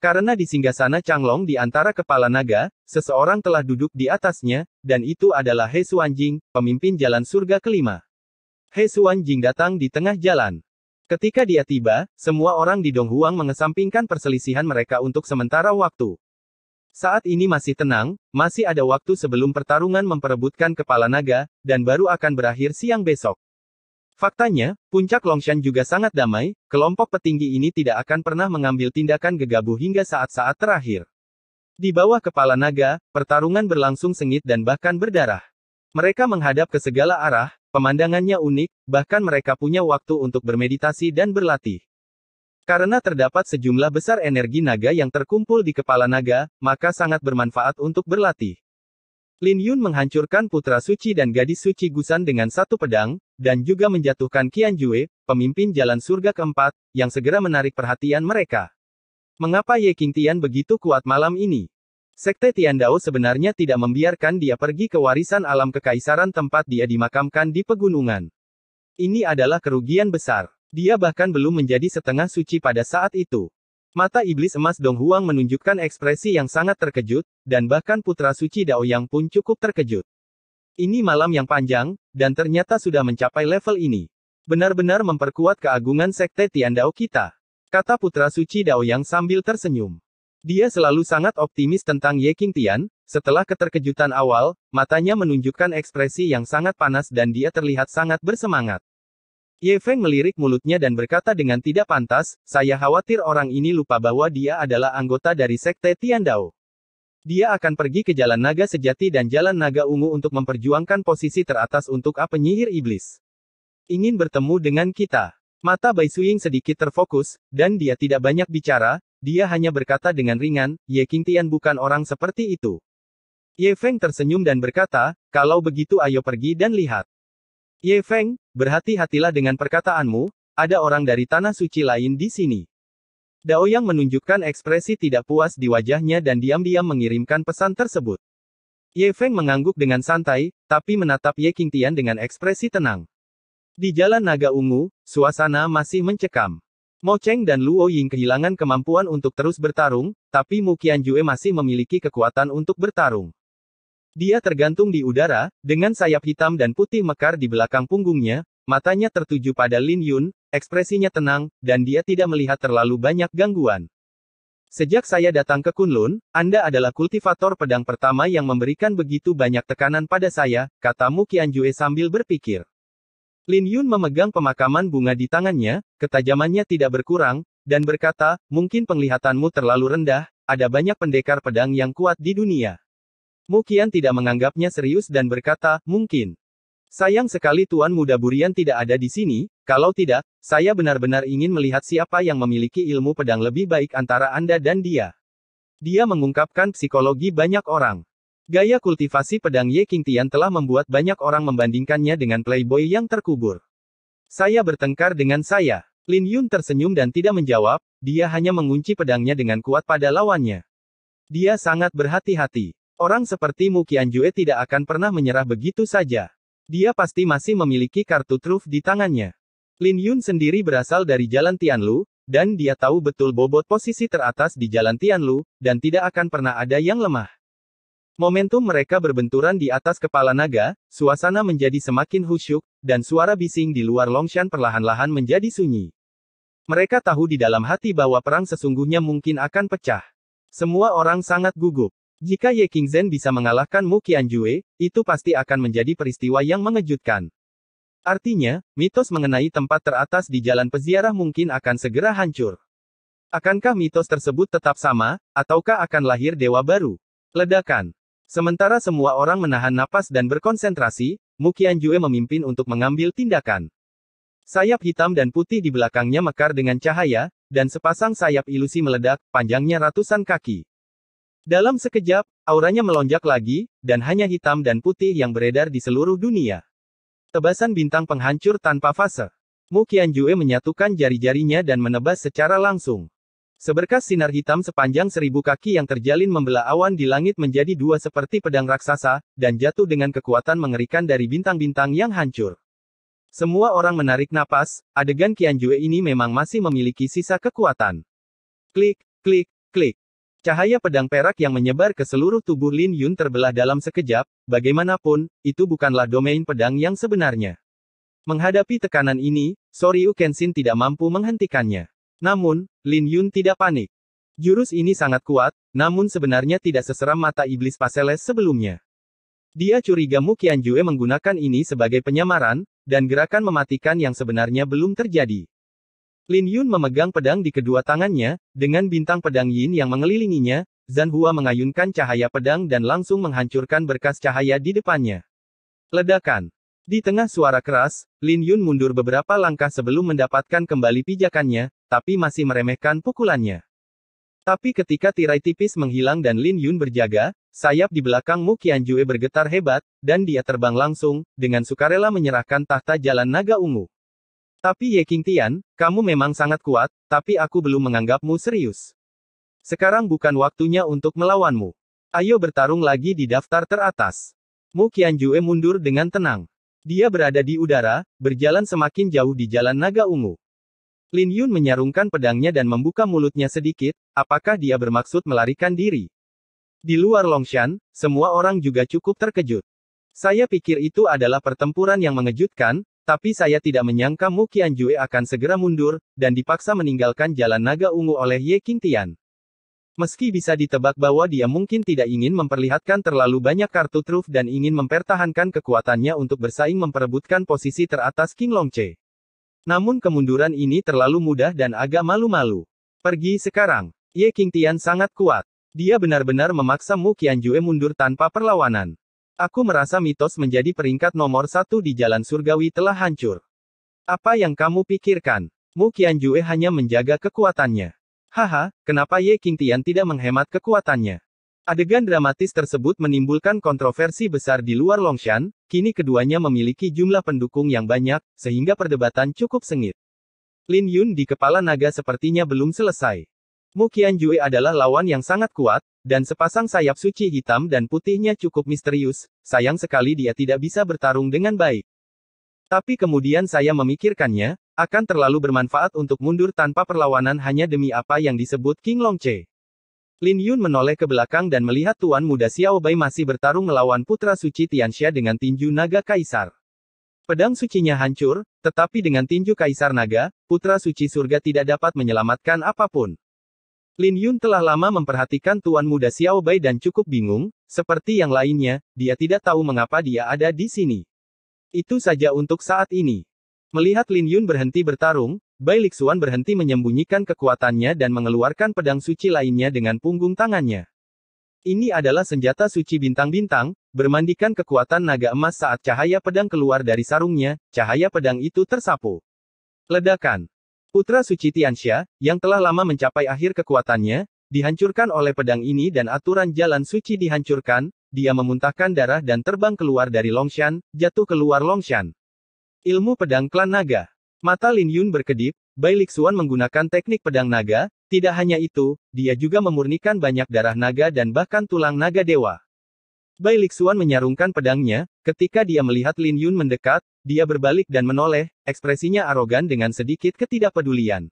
Karena di singgasana Changlong di antara kepala naga, seseorang telah duduk di atasnya, dan itu adalah He Xuanjing, pemimpin jalan surga kelima. He Xuanjing datang di tengah jalan. Ketika dia tiba, semua orang di Donghuang mengesampingkan perselisihan mereka untuk sementara waktu. Saat ini masih tenang, masih ada waktu sebelum pertarungan memperebutkan kepala naga, dan baru akan berakhir siang besok. Faktanya, puncak Longshan juga sangat damai, kelompok petinggi ini tidak akan pernah mengambil tindakan gegabah hingga saat-saat terakhir. Di bawah kepala naga, pertarungan berlangsung sengit dan bahkan berdarah. Mereka menghadap ke segala arah, pemandangannya unik, bahkan mereka punya waktu untuk bermeditasi dan berlatih. Karena terdapat sejumlah besar energi naga yang terkumpul di kepala naga, maka sangat bermanfaat untuk berlatih. Lin Yun menghancurkan putra suci dan gadis suci Gusan dengan satu pedang, dan juga menjatuhkan Qian Jue, pemimpin jalan surga keempat, yang segera menarik perhatian mereka. Mengapa Ye Qingtian begitu kuat malam ini? Sekte Tiandao sebenarnya tidak membiarkan dia pergi ke warisan alam kekaisaran tempat dia dimakamkan di pegunungan. Ini adalah kerugian besar. Dia bahkan belum menjadi setengah suci pada saat itu. Mata iblis emas Donghuang menunjukkan ekspresi yang sangat terkejut, dan bahkan putra suci Daoyang pun cukup terkejut. Ini malam yang panjang, dan ternyata sudah mencapai level ini. Benar-benar memperkuat keagungan Sekte Tiandao kita, kata putra suci Daoyang sambil tersenyum. Dia selalu sangat optimis tentang Ye Qingtian. Setelah keterkejutan awal, matanya menunjukkan ekspresi yang sangat panas dan dia terlihat sangat bersemangat. Ye Feng melirik mulutnya dan berkata dengan tidak pantas, saya khawatir orang ini lupa bahwa dia adalah anggota dari Sekte Tiandao. Dia akan pergi ke Jalan Naga Sejati dan Jalan Naga Ungu untuk memperjuangkan posisi teratas untuk penyihir iblis. Ingin bertemu dengan kita. Mata Bai Suying sedikit terfokus, dan dia tidak banyak bicara, dia hanya berkata dengan ringan, Ye Qingtian bukan orang seperti itu. Ye Feng tersenyum dan berkata, kalau begitu ayo pergi dan lihat. Ye Feng, berhati-hatilah dengan perkataanmu, ada orang dari tanah suci lain di sini. Daoyang menunjukkan ekspresi tidak puas di wajahnya dan diam-diam mengirimkan pesan tersebut. Ye Feng mengangguk dengan santai, tapi menatap Ye Qingtian dengan ekspresi tenang. Di Jalan Naga Ungu, suasana masih mencekam. Mo Cheng dan Luo Ying kehilangan kemampuan untuk terus bertarung, tapi Mu Qianjue masih memiliki kekuatan untuk bertarung. Dia tergantung di udara, dengan sayap hitam dan putih mekar di belakang punggungnya, matanya tertuju pada Lin Yun, ekspresinya tenang, dan dia tidak melihat terlalu banyak gangguan. Sejak saya datang ke Kunlun, Anda adalah kultivator pedang pertama yang memberikan begitu banyak tekanan pada saya, kata Mu Qianjue sambil berpikir. Lin Yun memegang pemakaman bunga di tangannya, ketajamannya tidak berkurang, dan berkata, mungkin penglihatanmu terlalu rendah, ada banyak pendekar pedang yang kuat di dunia. Mu Qian tidak menganggapnya serius dan berkata, mungkin. Sayang sekali Tuan Muda Burian tidak ada di sini, kalau tidak, saya benar-benar ingin melihat siapa yang memiliki ilmu pedang lebih baik antara Anda dan dia. Dia mengungkapkan psikologi banyak orang. Gaya kultivasi pedang Ye Qingtian telah membuat banyak orang membandingkannya dengan playboy yang terkubur. Saya bertengkar dengan saya. Lin Yun tersenyum dan tidak menjawab, dia hanya mengunci pedangnya dengan kuat pada lawannya. Dia sangat berhati-hati. Orang seperti Mu Qianjue tidak akan pernah menyerah begitu saja. Dia pasti masih memiliki kartu truf di tangannya. Lin Yun sendiri berasal dari Jalan Tianlu, dan dia tahu betul bobot posisi teratas di Jalan Tianlu, dan tidak akan pernah ada yang lemah. Momentum mereka berbenturan di atas kepala naga, suasana menjadi semakin khusyuk, dan suara bising di luar Longshan perlahan-lahan menjadi sunyi. Mereka tahu di dalam hati bahwa perang sesungguhnya mungkin akan pecah. Semua orang sangat gugup. Jika Ye Qingzhen bisa mengalahkan Mu Qianjue, itu pasti akan menjadi peristiwa yang mengejutkan. Artinya, mitos mengenai tempat teratas di jalan peziarah mungkin akan segera hancur. Akankah mitos tersebut tetap sama, ataukah akan lahir dewa baru? Ledakan. Sementara semua orang menahan napas dan berkonsentrasi, Mu Qianjue memimpin untuk mengambil tindakan. Sayap hitam dan putih di belakangnya mekar dengan cahaya, dan sepasang sayap ilusi meledak, panjangnya ratusan kaki. Dalam sekejap, auranya melonjak lagi, dan hanya hitam dan putih yang beredar di seluruh dunia. Tebasan bintang penghancur tanpa fase. Mu Qianjue menyatukan jari-jarinya dan menebas secara langsung. Seberkas sinar hitam sepanjang 1000 kaki yang terjalin membelah awan di langit menjadi dua seperti pedang raksasa, dan jatuh dengan kekuatan mengerikan dari bintang-bintang yang hancur. Semua orang menarik napas, adegan Qianjue ini memang masih memiliki sisa kekuatan. Klik, klik, klik. Cahaya pedang perak yang menyebar ke seluruh tubuh Lin Yun terbelah dalam sekejap, bagaimanapun, itu bukanlah domain pedang yang sebenarnya. Menghadapi tekanan ini, Soryu Kenshin tidak mampu menghentikannya. Namun, Lin Yun tidak panik. Jurus ini sangat kuat, namun sebenarnya tidak seseram mata iblis Paseles sebelumnya. Dia curiga Mu Qianjue menggunakan ini sebagai penyamaran, dan gerakan mematikan yang sebenarnya belum terjadi. Lin Yun memegang pedang di kedua tangannya, dengan bintang pedang Yin yang mengelilinginya, Zhan Hua mengayunkan cahaya pedang dan langsung menghancurkan berkas cahaya di depannya. Ledakan. Di tengah suara keras, Lin Yun mundur beberapa langkah sebelum mendapatkan kembali pijakannya, tapi masih meremehkan pukulannya. Tapi ketika tirai tipis menghilang dan Lin Yun berjaga, sayap di belakang Mu Qianjue bergetar hebat, dan dia terbang langsung, dengan sukarela menyerahkan tahta jalan naga ungu. Tapi Ye Qingtian, kamu memang sangat kuat, tapi aku belum menganggapmu serius. Sekarang bukan waktunya untuk melawanmu. Ayo bertarung lagi di daftar teratas. Mu Qianjue mundur dengan tenang. Dia berada di udara, berjalan semakin jauh di jalan naga ungu. Lin Yun menyarungkan pedangnya dan membuka mulutnya sedikit, apakah dia bermaksud melarikan diri? Di luar Longshan, semua orang juga cukup terkejut. Saya pikir itu adalah pertempuran yang mengejutkan, tapi saya tidak menyangka Mu Qianjue akan segera mundur, dan dipaksa meninggalkan jalan naga ungu oleh Ye Qingtian. Meski bisa ditebak bahwa dia mungkin tidak ingin memperlihatkan terlalu banyak kartu truf dan ingin mempertahankan kekuatannya untuk bersaing memperebutkan posisi teratas King Longche. Namun kemunduran ini terlalu mudah dan agak malu-malu. Pergi sekarang. Ye Qingtian sangat kuat. Dia benar-benar memaksa Mu Qianjue mundur tanpa perlawanan. Aku merasa mitos menjadi peringkat nomor 1 di jalan surgawi telah hancur. Apa yang kamu pikirkan? Mu Qianjue hanya menjaga kekuatannya. Haha, kenapa Ye Qingtian tidak menghemat kekuatannya? Adegan dramatis tersebut menimbulkan kontroversi besar di luar Longshan, kini keduanya memiliki jumlah pendukung yang banyak, sehingga perdebatan cukup sengit. Lin Yun di kepala naga sepertinya belum selesai. Mu Qianjue adalah lawan yang sangat kuat, dan sepasang sayap suci hitam dan putihnya cukup misterius, sayang sekali dia tidak bisa bertarung dengan baik. Tapi kemudian saya memikirkannya, akan terlalu bermanfaat untuk mundur tanpa perlawanan hanya demi apa yang disebut King Longche. Lin Yun menoleh ke belakang dan melihat Tuan Muda Xiao Bai masih bertarung melawan Putra Suci Tianxia dengan tinju naga kaisar. Pedang sucinya hancur, tetapi dengan tinju kaisar naga, Putra Suci Surga tidak dapat menyelamatkan apapun. Lin Yun telah lama memperhatikan Tuan Muda Xiao Bai dan cukup bingung, seperti yang lainnya, dia tidak tahu mengapa dia ada di sini. Itu saja untuk saat ini. Melihat Lin Yun berhenti bertarung, Bai Lixuan berhenti menyembunyikan kekuatannya dan mengeluarkan pedang suci lainnya dengan punggung tangannya. Ini adalah senjata suci bintang-bintang, bermandikan kekuatan naga emas saat cahaya pedang keluar dari sarungnya, cahaya pedang itu tersapu. Ledakan. Putra Suci Tianxia, yang telah lama mencapai akhir kekuatannya, dihancurkan oleh pedang ini dan aturan jalan suci dihancurkan, dia memuntahkan darah dan terbang keluar dari Longshan, jatuh keluar Longshan. Ilmu pedang klan naga. Mata Lin Yun berkedip, Bai Lixuan menggunakan teknik pedang naga, tidak hanya itu, dia juga memurnikan banyak darah naga dan bahkan tulang naga dewa. Bai Lixuan menyarungkan pedangnya, ketika dia melihat Lin Yun mendekat, dia berbalik dan menoleh, ekspresinya arogan dengan sedikit ketidakpedulian.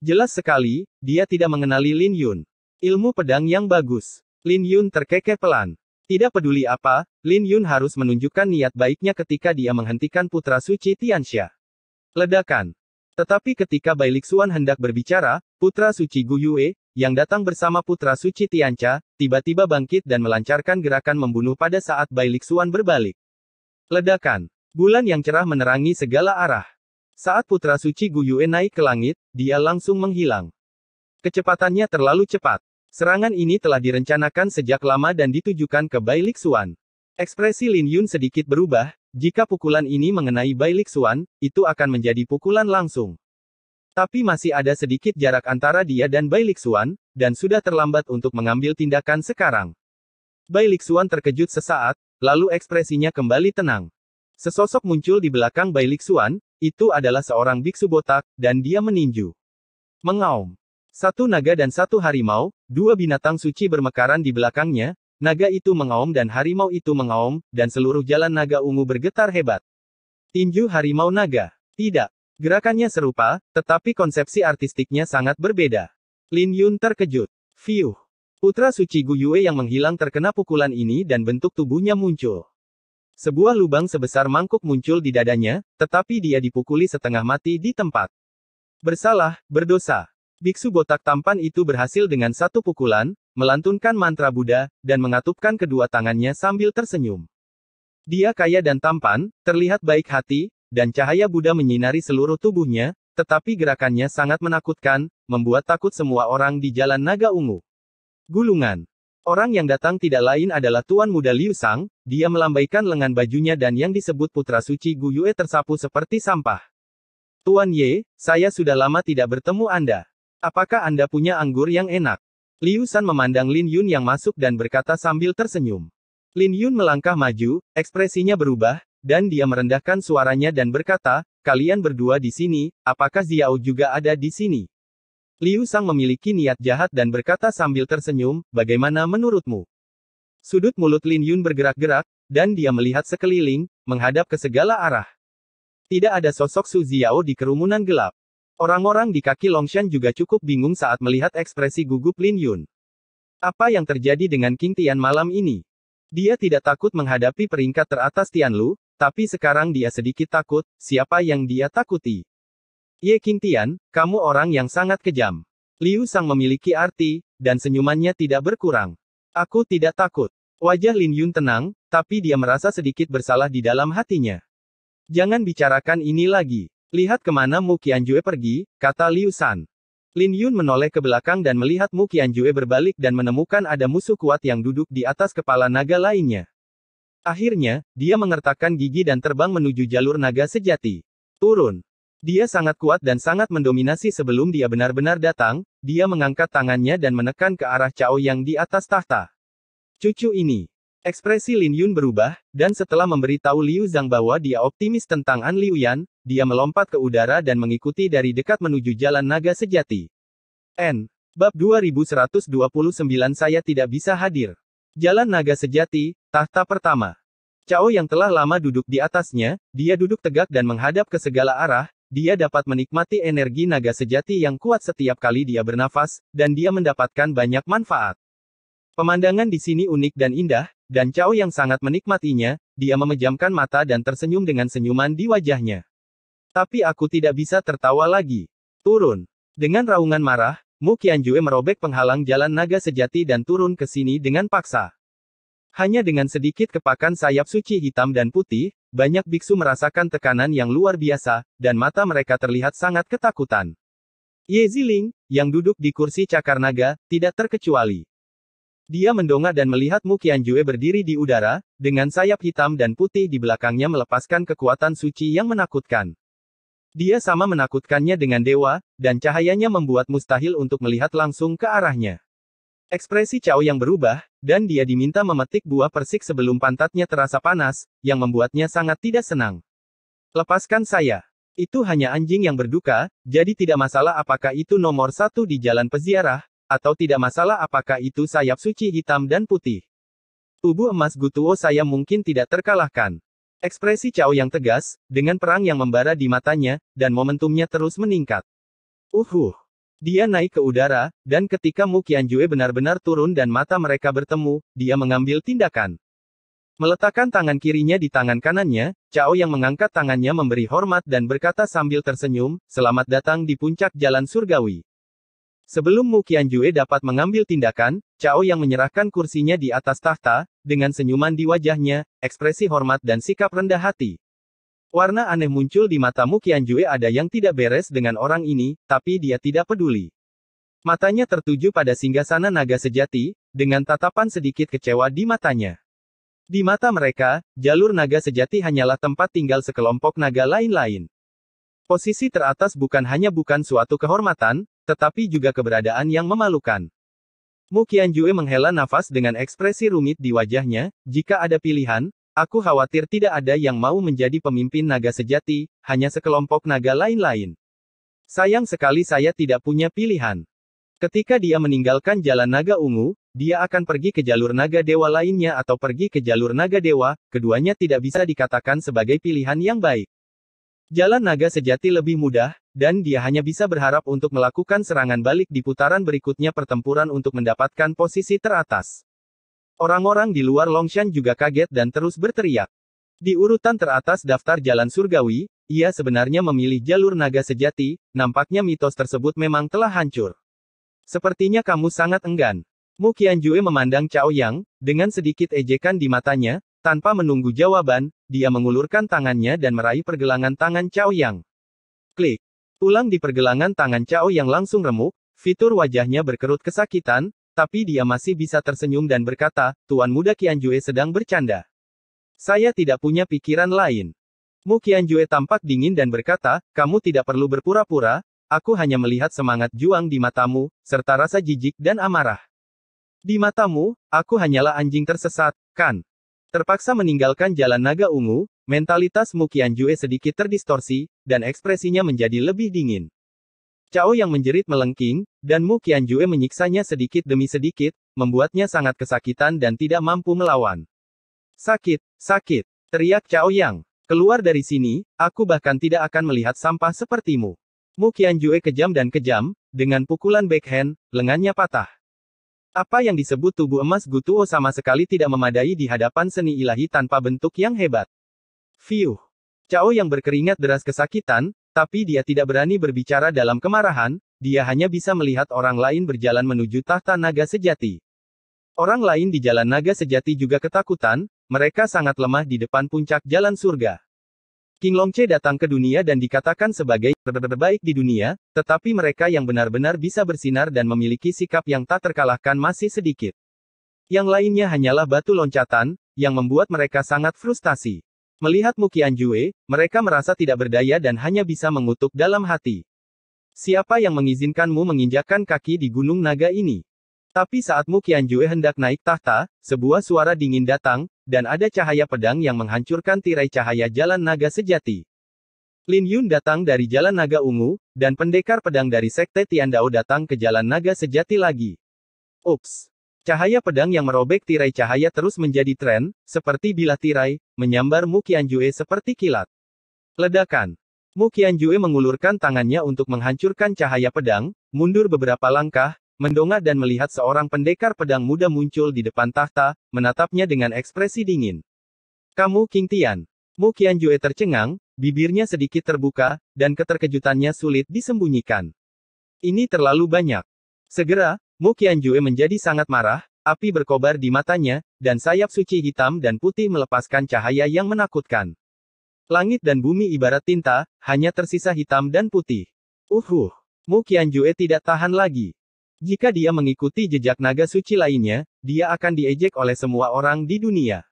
Jelas sekali, dia tidak mengenali Lin Yun. Ilmu pedang yang bagus. Lin Yun terkekeh pelan. Tidak peduli apa, Lin Yun harus menunjukkan niat baiknya ketika dia menghentikan Putra Suci Tianxia. Ledakan. Tetapi ketika Bai Lixuan hendak berbicara, Putra Suci Gu Yue, yang datang bersama Putra Suci Tianxia, tiba-tiba bangkit dan melancarkan gerakan membunuh pada saat Bai Lixuan berbalik. Ledakan. Bulan yang cerah menerangi segala arah. Saat Putra Suci Gu Yue naik ke langit, dia langsung menghilang. Kecepatannya terlalu cepat. Serangan ini telah direncanakan sejak lama dan ditujukan ke Bai Lixuan. Ekspresi Lin Yun sedikit berubah, jika pukulan ini mengenai Bai Lixuan, itu akan menjadi pukulan langsung. Tapi masih ada sedikit jarak antara dia dan Bai Lixuan, dan sudah terlambat untuk mengambil tindakan sekarang. Bai Lixuan terkejut sesaat, lalu ekspresinya kembali tenang. Sesosok muncul di belakang Bai Lixuan, itu adalah seorang biksu botak, dan dia meninju. Mengaum. Satu naga dan satu harimau, dua binatang suci bermekaran di belakangnya, naga itu mengaum dan harimau itu mengaum, dan seluruh jalan naga ungu bergetar hebat. Tinju harimau naga. Tidak. Gerakannya serupa, tetapi konsepsi artistiknya sangat berbeda. Lin Yun terkejut. Fiuh. Putra suci Gu Yue yang menghilang terkena pukulan ini dan bentuk tubuhnya muncul. Sebuah lubang sebesar mangkuk muncul di dadanya, tetapi dia dipukuli setengah mati di tempat. Bersalah, berdosa. Biksu botak tampan itu berhasil dengan satu pukulan, melantunkan mantra Buddha, dan mengatupkan kedua tangannya sambil tersenyum. Dia kaya dan tampan, terlihat baik hati, dan cahaya Buddha menyinari seluruh tubuhnya, tetapi gerakannya sangat menakutkan, membuat takut semua orang di Jalan Naga Ungu. Gulungan. Orang yang datang tidak lain adalah Tuan Muda Liu Sang, dia melambaikan lengan bajunya dan yang disebut Putra Suci Gu Yue tersapu seperti sampah. Tuan Ye, saya sudah lama tidak bertemu Anda. Apakah Anda punya anggur yang enak? Liu San memandang Lin Yun yang masuk dan berkata sambil tersenyum. Lin Yun melangkah maju, ekspresinya berubah, dan dia merendahkan suaranya dan berkata, kalian berdua di sini, apakah Xiao juga ada di sini? Liu Sang memiliki niat jahat dan berkata sambil tersenyum, bagaimana menurutmu? Sudut mulut Lin Yun bergerak-gerak, dan dia melihat sekeliling, menghadap ke segala arah. Tidak ada sosok Su Xiao di kerumunan gelap. Orang-orang di kaki Longshan juga cukup bingung saat melihat ekspresi gugup Lin Yun. Apa yang terjadi dengan King Tian malam ini? Dia tidak takut menghadapi peringkat teratas Tianlu, tapi sekarang dia sedikit takut, siapa yang dia takuti? Ye King Tian, kamu orang yang sangat kejam. Liu Sang memiliki arti, dan senyumannya tidak berkurang. Aku tidak takut. Wajah Lin Yun tenang, tapi dia merasa sedikit bersalah di dalam hatinya. Jangan bicarakan ini lagi. Lihat kemana Mu Qianjue pergi, kata Liu San. Lin Yun menoleh ke belakang dan melihat Mu Qianjue berbalik dan menemukan ada musuh kuat yang duduk di atas kepala naga lainnya. Akhirnya, dia mengertakkan gigi dan terbang menuju jalur naga sejati. Turun. Dia sangat kuat dan sangat mendominasi sebelum dia benar-benar datang, dia mengangkat tangannya dan menekan ke arah Cao yang di atas tahta. Cucu ini. Ekspresi Lin Yun berubah, dan setelah memberitahu Liu Zhang bahwa dia optimis tentang An Liuyan, dia melompat ke udara dan mengikuti dari dekat menuju jalan naga sejati. Bab 2129 saya tidak bisa hadir. Jalan naga sejati, tahta pertama. Cao yang telah lama duduk di atasnya, dia duduk tegak dan menghadap ke segala arah, dia dapat menikmati energi naga sejati yang kuat setiap kali dia bernafas, dan dia mendapatkan banyak manfaat. Pemandangan di sini unik dan indah, dan Cao yang sangat menikmatinya, dia memejamkan mata dan tersenyum dengan senyuman di wajahnya. Tapi aku tidak bisa tertawa lagi. Turun. Dengan raungan marah, Mu Qianjue merobek penghalang jalan naga sejati dan turun ke sini dengan paksa. Hanya dengan sedikit kepakan sayap suci hitam dan putih, banyak biksu merasakan tekanan yang luar biasa, dan mata mereka terlihat sangat ketakutan. Ye Ziling, yang duduk di kursi cakar naga, tidak terkecuali. Dia mendongak dan melihat Mu Qianjue berdiri di udara, dengan sayap hitam dan putih di belakangnya melepaskan kekuatan suci yang menakutkan. Dia sama menakutkannya dengan dewa, dan cahayanya membuat mustahil untuk melihat langsung ke arahnya. Ekspresi Cao yang berubah, dan dia diminta memetik buah persik sebelum pantatnya terasa panas, yang membuatnya sangat tidak senang. Lepaskan saya. Itu hanya anjing yang berduka, jadi tidak masalah apakah itu nomor satu di jalan peziarah, atau tidak masalah apakah itu sayap suci hitam dan putih. Tubuh emas Gutuo saya mungkin tidak terkalahkan. Ekspresi Cao yang tegas, dengan perang yang membara di matanya, dan momentumnya terus meningkat. Dia naik ke udara, dan ketika Mu Qianjue benar-benar turun dan mata mereka bertemu, dia mengambil tindakan. Meletakkan tangan kirinya di tangan kanannya, Cao yang mengangkat tangannya memberi hormat dan berkata sambil tersenyum, selamat datang di puncak jalan surgawi. Sebelum Mu Qianjue dapat mengambil tindakan, Cao yang menyerahkan kursinya di atas tahta, dengan senyuman di wajahnya, ekspresi hormat dan sikap rendah hati. Warna aneh muncul di mata Mu Qianjue, ada yang tidak beres dengan orang ini, tapi dia tidak peduli. Matanya tertuju pada singgasana naga sejati, dengan tatapan sedikit kecewa di matanya. Di mata mereka, jalur naga sejati hanyalah tempat tinggal sekelompok naga lain-lain. Posisi teratas bukan hanya bukan suatu kehormatan, tetapi juga keberadaan yang memalukan. Mu Qianjue menghela nafas dengan ekspresi rumit di wajahnya, jika ada pilihan, aku khawatir tidak ada yang mau menjadi pemimpin naga sejati, hanya sekelompok naga lain-lain. Sayang sekali saya tidak punya pilihan. Ketika dia meninggalkan jalan naga ungu, dia akan pergi ke jalur naga dewa lainnya atau pergi ke jalur naga dewa, keduanya tidak bisa dikatakan sebagai pilihan yang baik. Jalan naga sejati lebih mudah, dan dia hanya bisa berharap untuk melakukan serangan balik di putaran berikutnya pertempuran untuk mendapatkan posisi teratas. Orang-orang di luar Longshan juga kaget dan terus berteriak. Di urutan teratas daftar jalan surgawi, ia sebenarnya memilih jalur naga sejati, nampaknya mitos tersebut memang telah hancur. Sepertinya kamu sangat enggan. Mu Qianjue memandang Cao Yang, dengan sedikit ejekan di matanya, tanpa menunggu jawaban, dia mengulurkan tangannya dan meraih pergelangan tangan Cao Yang. Klik. Tulang di pergelangan tangan Cao Yang langsung remuk, fitur wajahnya berkerut kesakitan, tapi dia masih bisa tersenyum dan berkata, Tuan Muda Qianjue sedang bercanda. Saya tidak punya pikiran lain. Mu Qianjue tampak dingin dan berkata, kamu tidak perlu berpura-pura, aku hanya melihat semangat juang di matamu, serta rasa jijik dan amarah. Di matamu, aku hanyalah anjing tersesat, kan? Terpaksa meninggalkan jalan naga ungu, mentalitas Mu Qianjue sedikit terdistorsi, dan ekspresinya menjadi lebih dingin. Cao yang menjerit melengking, dan Mu Qianjue menyiksanya sedikit demi sedikit, membuatnya sangat kesakitan dan tidak mampu melawan. Sakit, sakit, teriak Cao Yang. Keluar dari sini, aku bahkan tidak akan melihat sampah sepertimu. Mu Qianjue kejam dan kejam, dengan pukulan backhand, lengannya patah. Apa yang disebut tubuh emas Gutuo sama sekali tidak memadai di hadapan seni ilahi tanpa bentuk yang hebat. Fiuh. Cao yang berkeringat deras kesakitan, tapi dia tidak berani berbicara dalam kemarahan, dia hanya bisa melihat orang lain berjalan menuju tahta naga sejati. Orang lain di jalan naga sejati juga ketakutan, mereka sangat lemah di depan puncak jalan surga. King Longche datang ke dunia dan dikatakan sebagai terbaik di dunia, tetapi mereka yang benar-benar bisa bersinar dan memiliki sikap yang tak terkalahkan masih sedikit. Yang lainnya hanyalah batu loncatan, yang membuat mereka sangat frustasi. Melihat Mu Qianjue, mereka merasa tidak berdaya dan hanya bisa mengutuk dalam hati. Siapa yang mengizinkanmu menginjakkan kaki di Gunung Naga ini? Tapi saat Mu Qianjue hendak naik tahta, sebuah suara dingin datang, dan ada cahaya pedang yang menghancurkan tirai cahaya jalan naga sejati. Lin Yun datang dari jalan naga ungu, dan pendekar pedang dari sekte Tiandao datang ke jalan naga sejati lagi. Ups! Cahaya pedang yang merobek tirai cahaya terus menjadi tren, seperti bilah tirai, menyambar Mu Qianjue seperti kilat. Ledakan. Mu Qianjue mengulurkan tangannya untuk menghancurkan cahaya pedang, mundur beberapa langkah, mendongak dan melihat seorang pendekar pedang muda muncul di depan tahta, menatapnya dengan ekspresi dingin. Kamu King Tian. Mu Qianjue tercengang, bibirnya sedikit terbuka, dan keterkejutannya sulit disembunyikan. Ini terlalu banyak. Segera, Mu Qianjue menjadi sangat marah, api berkobar di matanya, dan sayap suci hitam dan putih melepaskan cahaya yang menakutkan. Langit dan bumi ibarat tinta, hanya tersisa hitam dan putih. Mu Qianjue tidak tahan lagi. Jika dia mengikuti jejak naga suci lainnya, dia akan diejek oleh semua orang di dunia.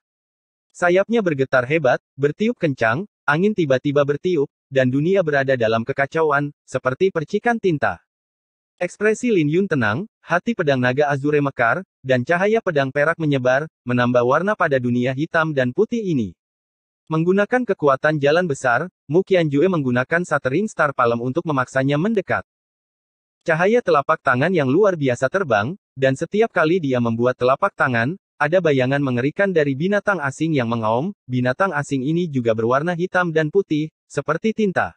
Sayapnya bergetar hebat, bertiup kencang, angin tiba-tiba bertiup, dan dunia berada dalam kekacauan, seperti percikan tinta. Ekspresi Lin Yun tenang, hati pedang naga azure mekar, dan cahaya pedang perak menyebar, menambah warna pada dunia hitam dan putih ini. Menggunakan kekuatan jalan besar, Mu Qianjue menggunakan Shattering Star Palm untuk memaksanya mendekat. Cahaya telapak tangan yang luar biasa terbang, dan setiap kali dia membuat telapak tangan, ada bayangan mengerikan dari binatang asing yang mengaum, binatang asing ini juga berwarna hitam dan putih, seperti tinta.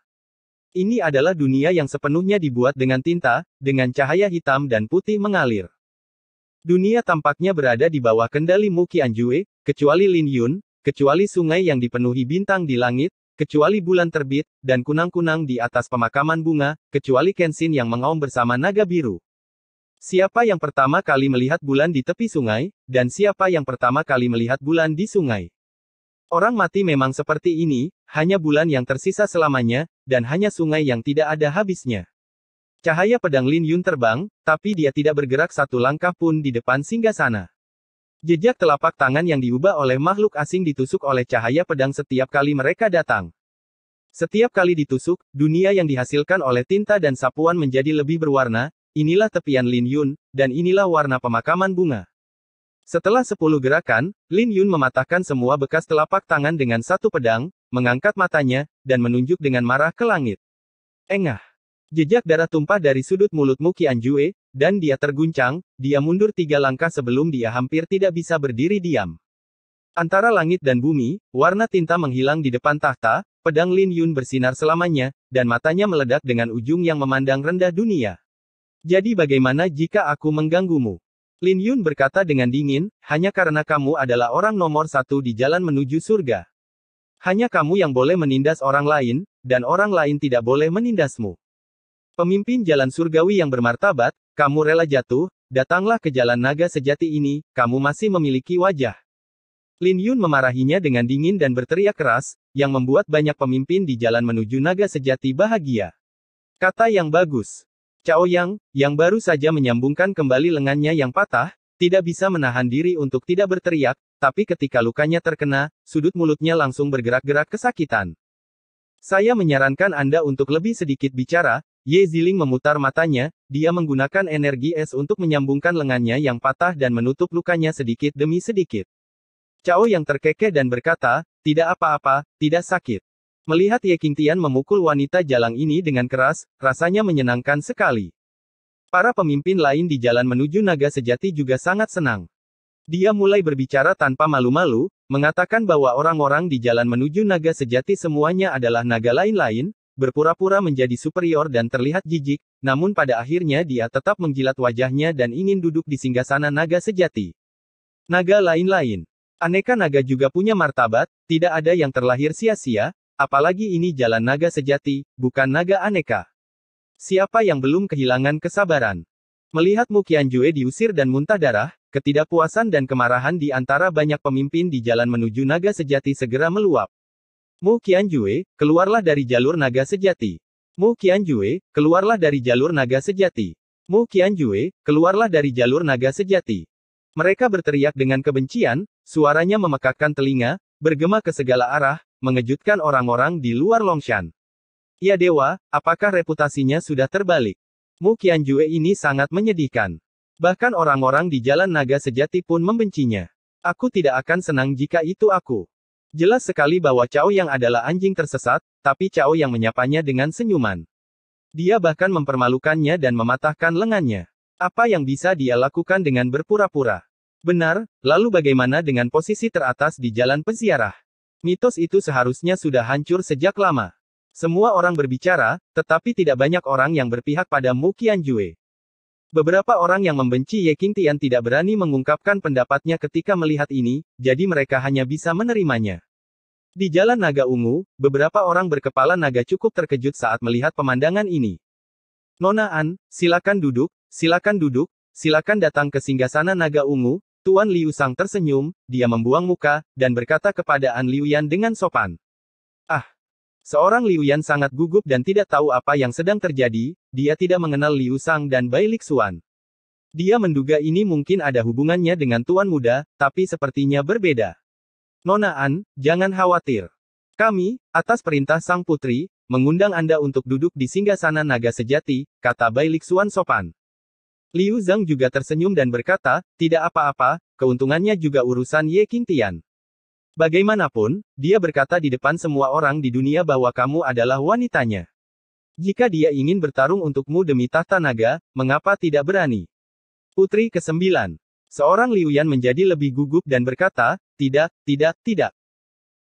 Ini adalah dunia yang sepenuhnya dibuat dengan tinta, dengan cahaya hitam dan putih mengalir. Dunia tampaknya berada di bawah kendali Mu Qianjue, kecuali Lin Yun, kecuali sungai yang dipenuhi bintang di langit, kecuali bulan terbit, dan kunang-kunang di atas pemakaman bunga, kecuali Kenshin yang mengaum bersama naga biru. Siapa yang pertama kali melihat bulan di tepi sungai, dan siapa yang pertama kali melihat bulan di sungai? Orang mati memang seperti ini, hanya bulan yang tersisa selamanya, dan hanya sungai yang tidak ada habisnya. Cahaya pedang Lin Yun terbang, tapi dia tidak bergerak satu langkah pun di depan singgasana. Jejak telapak tangan yang diubah oleh makhluk asing ditusuk oleh cahaya pedang setiap kali mereka datang. Setiap kali ditusuk, dunia yang dihasilkan oleh tinta dan sapuan menjadi lebih berwarna, inilah tepian Lin Yun, dan inilah warna pemakaman bunga. Setelah 10 gerakan, Lin Yun mematahkan semua bekas telapak tangan dengan satu pedang, mengangkat matanya, dan menunjuk dengan marah ke langit. Engah. Jejak darah tumpah dari sudut mulut Mu Qianjue, dan dia terguncang, dia mundur 3 langkah sebelum dia hampir tidak bisa berdiri diam. Antara langit dan bumi, warna tinta menghilang di depan tahta, pedang Lin Yun bersinar selamanya, dan matanya meledak dengan ujung yang memandang rendah dunia. Jadi bagaimana jika aku mengganggumu? Lin Yun berkata dengan dingin, hanya karena kamu adalah orang nomor 1 di jalan menuju surga. Hanya kamu yang boleh menindas orang lain, dan orang lain tidak boleh menindasmu. Pemimpin jalan surgawi yang bermartabat, kamu rela jatuh, datanglah ke jalan naga sejati ini, kamu masih memiliki wajah. Lin Yun memarahinya dengan dingin dan berteriak keras, yang membuat banyak pemimpin di jalan menuju naga sejati bahagia. Kata yang bagus. Cao Yang, yang baru saja menyambungkan kembali lengannya yang patah, tidak bisa menahan diri untuk tidak berteriak, tapi ketika lukanya terkena, sudut mulutnya langsung bergerak-gerak kesakitan. Saya menyarankan Anda untuk lebih sedikit bicara. Ye Ziling memutar matanya, dia menggunakan energi es untuk menyambungkan lengannya yang patah dan menutup lukanya sedikit demi sedikit. Cao yang terkekeh dan berkata, tidak apa-apa, tidak sakit. Melihat Ye Qingtian memukul wanita jalang ini dengan keras, rasanya menyenangkan sekali. Para pemimpin lain di jalan menuju naga sejati juga sangat senang. Dia mulai berbicara tanpa malu-malu, mengatakan bahwa orang-orang di jalan menuju naga sejati semuanya adalah naga lain-lain, berpura-pura menjadi superior dan terlihat jijik, namun pada akhirnya dia tetap menjilat wajahnya dan ingin duduk di singgasana naga sejati. Naga lain-lain. Aneka naga juga punya martabat, tidak ada yang terlahir sia-sia, apalagi ini jalan naga sejati, bukan naga aneka. Siapa yang belum kehilangan kesabaran? Melihat Mu Qianjue diusir dan muntah darah, ketidakpuasan dan kemarahan di antara banyak pemimpin di jalan menuju naga sejati segera meluap. Mu Qianjue, keluarlah dari jalur naga sejati. Mu Qianjue, keluarlah dari jalur naga sejati. Mu Qianjue, keluarlah dari jalur naga sejati. Mereka berteriak dengan kebencian, suaranya memekakkan telinga, bergema ke segala arah, mengejutkan orang-orang di luar Longshan. Ya dewa, apakah reputasinya sudah terbalik? Mu Qianjue ini sangat menyedihkan. Bahkan orang-orang di jalan naga sejati pun membencinya. Aku tidak akan senang jika itu aku. Jelas sekali bahwa Cao Yang adalah anjing tersesat, tapi Cao Yang menyapanya dengan senyuman. Dia bahkan mempermalukannya dan mematahkan lengannya. Apa yang bisa dia lakukan dengan berpura-pura? Benar, lalu bagaimana dengan posisi teratas di jalan peziarah? Mitos itu seharusnya sudah hancur sejak lama. Semua orang berbicara, tetapi tidak banyak orang yang berpihak pada Mu Qianjue. Beberapa orang yang membenci Ye Qingtian tidak berani mengungkapkan pendapatnya ketika melihat ini, jadi mereka hanya bisa menerimanya. Di jalan naga ungu, beberapa orang berkepala naga cukup terkejut saat melihat pemandangan ini. Nona An, silakan duduk, silakan datang ke singgasana naga ungu. Tuan Liu Sang tersenyum, dia membuang muka, dan berkata kepada An Liuyan dengan sopan. Ah! Seorang Liuyan sangat gugup dan tidak tahu apa yang sedang terjadi, dia tidak mengenal Liu Sang dan Bai Lixuan. Dia menduga ini mungkin ada hubungannya dengan tuan muda, tapi sepertinya berbeda. Nona An, jangan khawatir. Kami, atas perintah Sang Putri, mengundang Anda untuk duduk di singgasana naga sejati, kata Bai Lixuan sopan. Liu Zhang juga tersenyum dan berkata, tidak apa-apa, keuntungannya juga urusan Ye Qingtian. Bagaimanapun, dia berkata di depan semua orang di dunia bahwa kamu adalah wanitanya. Jika dia ingin bertarung untukmu demi tahta naga, mengapa tidak berani? Putri ke-9. Seorang Liuyan menjadi lebih gugup dan berkata, tidak.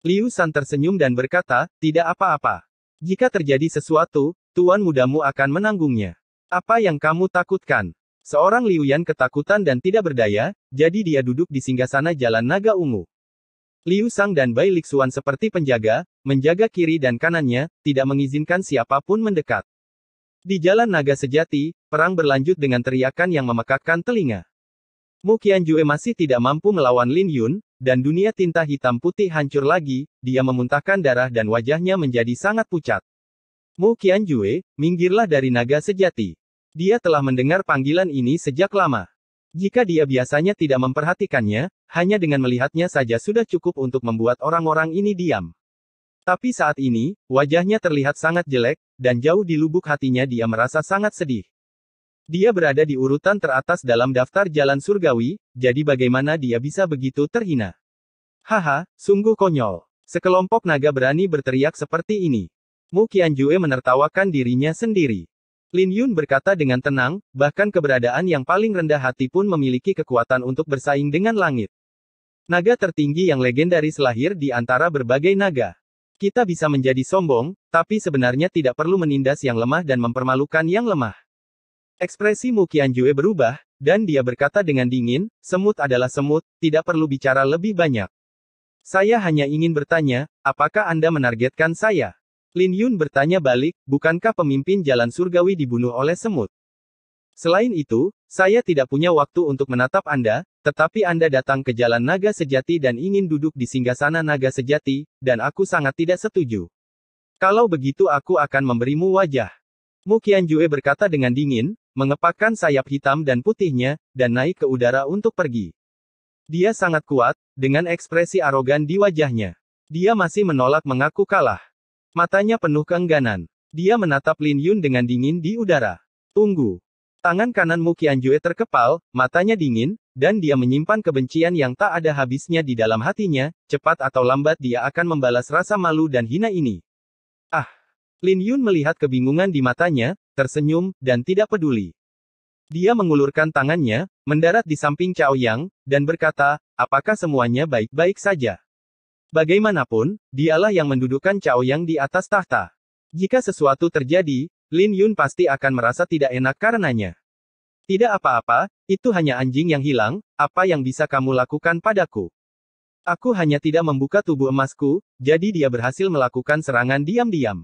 Liu San tersenyum dan berkata, tidak apa-apa. Jika terjadi sesuatu, tuan mudamu akan menanggungnya. Apa yang kamu takutkan? Seorang Liuyan ketakutan dan tidak berdaya, jadi dia duduk di singgasana jalan naga ungu. Liu Sang dan Bai Lixuan seperti penjaga, menjaga kiri dan kanannya, tidak mengizinkan siapapun mendekat. Di jalan naga sejati, perang berlanjut dengan teriakan yang memekakkan telinga. Mu Qianjue masih tidak mampu melawan Lin Yun, dan dunia tinta hitam putih hancur lagi, dia memuntahkan darah dan wajahnya menjadi sangat pucat. Mu Qianjue, minggirlah dari naga sejati. Dia telah mendengar panggilan ini sejak lama. Jika dia biasanya tidak memperhatikannya, hanya dengan melihatnya saja sudah cukup untuk membuat orang-orang ini diam. Tapi saat ini, wajahnya terlihat sangat jelek, dan jauh di lubuk hatinya dia merasa sangat sedih. Dia berada di urutan teratas dalam daftar jalan surgawi, jadi bagaimana dia bisa begitu terhina? Haha, sungguh konyol. Sekelompok naga berani berteriak seperti ini. Mu Qianjue menertawakan dirinya sendiri. Lin Yun berkata dengan tenang, bahkan keberadaan yang paling rendah hati pun memiliki kekuatan untuk bersaing dengan langit. Naga tertinggi yang legendaris lahir di antara berbagai naga. Kita bisa menjadi sombong, tapi sebenarnya tidak perlu menindas yang lemah dan mempermalukan yang lemah. Ekspresi Mu Qianjue berubah, dan dia berkata dengan dingin, semut adalah semut, tidak perlu bicara lebih banyak. Saya hanya ingin bertanya, apakah Anda menargetkan saya? Lin Yun bertanya balik, bukankah pemimpin jalan surgawi dibunuh oleh semut? Selain itu, saya tidak punya waktu untuk menatap Anda, tetapi Anda datang ke jalan naga sejati dan ingin duduk di singgasana naga sejati, dan aku sangat tidak setuju. Kalau begitu aku akan memberimu wajah. Mu Qianjue berkata dengan dingin, mengepakkan sayap hitam dan putihnya, dan naik ke udara untuk pergi. Dia sangat kuat, dengan ekspresi arogan di wajahnya. Dia masih menolak mengaku kalah. Matanya penuh keengganan. Dia menatap Lin Yun dengan dingin di udara. Tunggu. Tangan kanan Mu Qianjue terkepal, matanya dingin, dan dia menyimpan kebencian yang tak ada habisnya di dalam hatinya, cepat atau lambat dia akan membalas rasa malu dan hina ini. Ah! Lin Yun melihat kebingungan di matanya, tersenyum, dan tidak peduli. Dia mengulurkan tangannya, mendarat di samping Cao Yang, dan berkata, apakah semuanya baik-baik saja? Bagaimanapun, dialah yang mendudukkan Cao Yang di atas tahta. Jika sesuatu terjadi, Lin Yun pasti akan merasa tidak enak karenanya. Tidak apa-apa, itu hanya anjing yang hilang, apa yang bisa kamu lakukan padaku? Aku hanya tidak membuka tubuh emasku, jadi dia berhasil melakukan serangan diam-diam.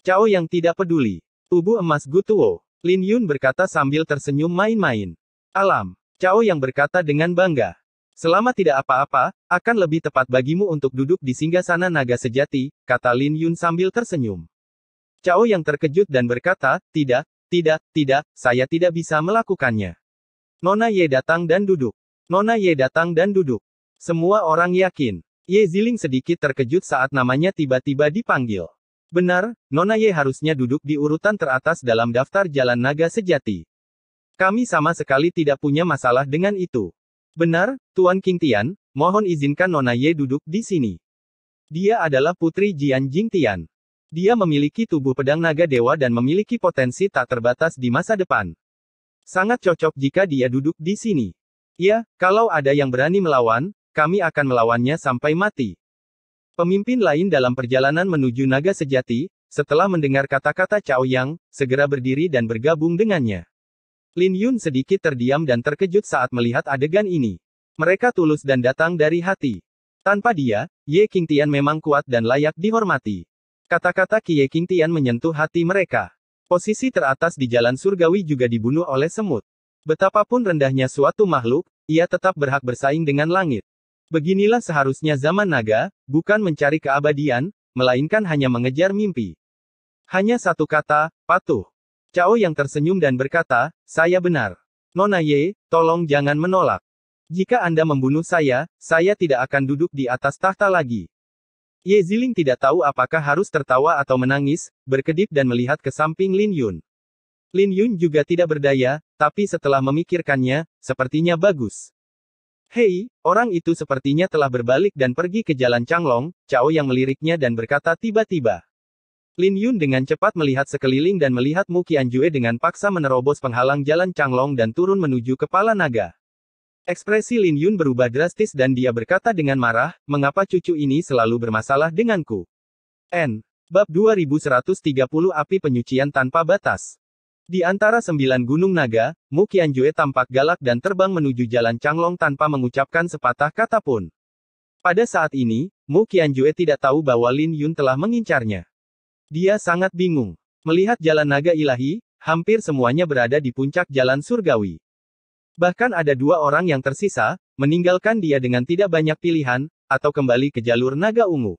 Cao Yang tidak peduli. Tubuh emas Gutuo. Lin Yun berkata sambil tersenyum main-main. Alam. Cao Yang berkata dengan bangga. Selama tidak apa-apa, akan lebih tepat bagimu untuk duduk di singgasana naga sejati, kata Lin Yun sambil tersenyum. Cao Yang terkejut dan berkata, tidak, saya tidak bisa melakukannya. Nona Ye datang dan duduk. Nona Ye datang dan duduk. Semua orang yakin. Ye Ziling sedikit terkejut saat namanya tiba-tiba dipanggil. Benar, Nona Ye harusnya duduk di urutan teratas dalam daftar jalan naga sejati. Kami sama sekali tidak punya masalah dengan itu. Benar, Tuan King Tian, mohon izinkan Nona Ye duduk di sini. Dia adalah putri Jian Jingtian. Dia memiliki tubuh pedang naga dewa dan memiliki potensi tak terbatas di masa depan. Sangat cocok jika dia duduk di sini. Ya, kalau ada yang berani melawan, kami akan melawannya sampai mati. Pemimpin lain dalam perjalanan menuju naga sejati, setelah mendengar kata-kata Cao Yang, segera berdiri dan bergabung dengannya. Lin Yun sedikit terdiam dan terkejut saat melihat adegan ini. Mereka tulus dan datang dari hati. Tanpa dia, Ye Qingtian memang kuat dan layak dihormati. Kata-kata Ye Qingtian menyentuh hati mereka. Posisi teratas di jalan surgawi juga dibunuh oleh semut. Betapapun rendahnya suatu makhluk, ia tetap berhak bersaing dengan langit. Beginilah seharusnya zaman naga, bukan mencari keabadian, melainkan hanya mengejar mimpi. Hanya satu kata, patuh. Cao Yang tersenyum dan berkata, saya benar. Nona Ye, tolong jangan menolak. Jika Anda membunuh saya tidak akan duduk di atas tahta lagi. Ye Ziling tidak tahu apakah harus tertawa atau menangis, berkedip dan melihat ke samping Lin Yun. Lin Yun juga tidak berdaya, tapi setelah memikirkannya, sepertinya bagus. Hei, orang itu sepertinya telah berbalik dan pergi ke jalan Changlong, Cao Yang meliriknya dan berkata tiba-tiba. Lin Yun dengan cepat melihat sekeliling dan melihat Mu Qianjue dengan paksa menerobos penghalang jalan Changlong dan turun menuju kepala naga. Ekspresi Lin Yun berubah drastis dan dia berkata dengan marah, mengapa cucu ini selalu bermasalah denganku? Bab 2130 Api Penyucian Tanpa Batas. Di antara 9 gunung naga, Mu Qianjue tampak galak dan terbang menuju jalan Changlong tanpa mengucapkan sepatah kata pun. Pada saat ini, Mu Qianjue tidak tahu bahwa Lin Yun telah mengincarnya. Dia sangat bingung. Melihat jalan naga ilahi, hampir semuanya berada di puncak jalan surgawi. Bahkan ada 2 orang yang tersisa, meninggalkan dia dengan tidak banyak pilihan, atau kembali ke jalur naga ungu.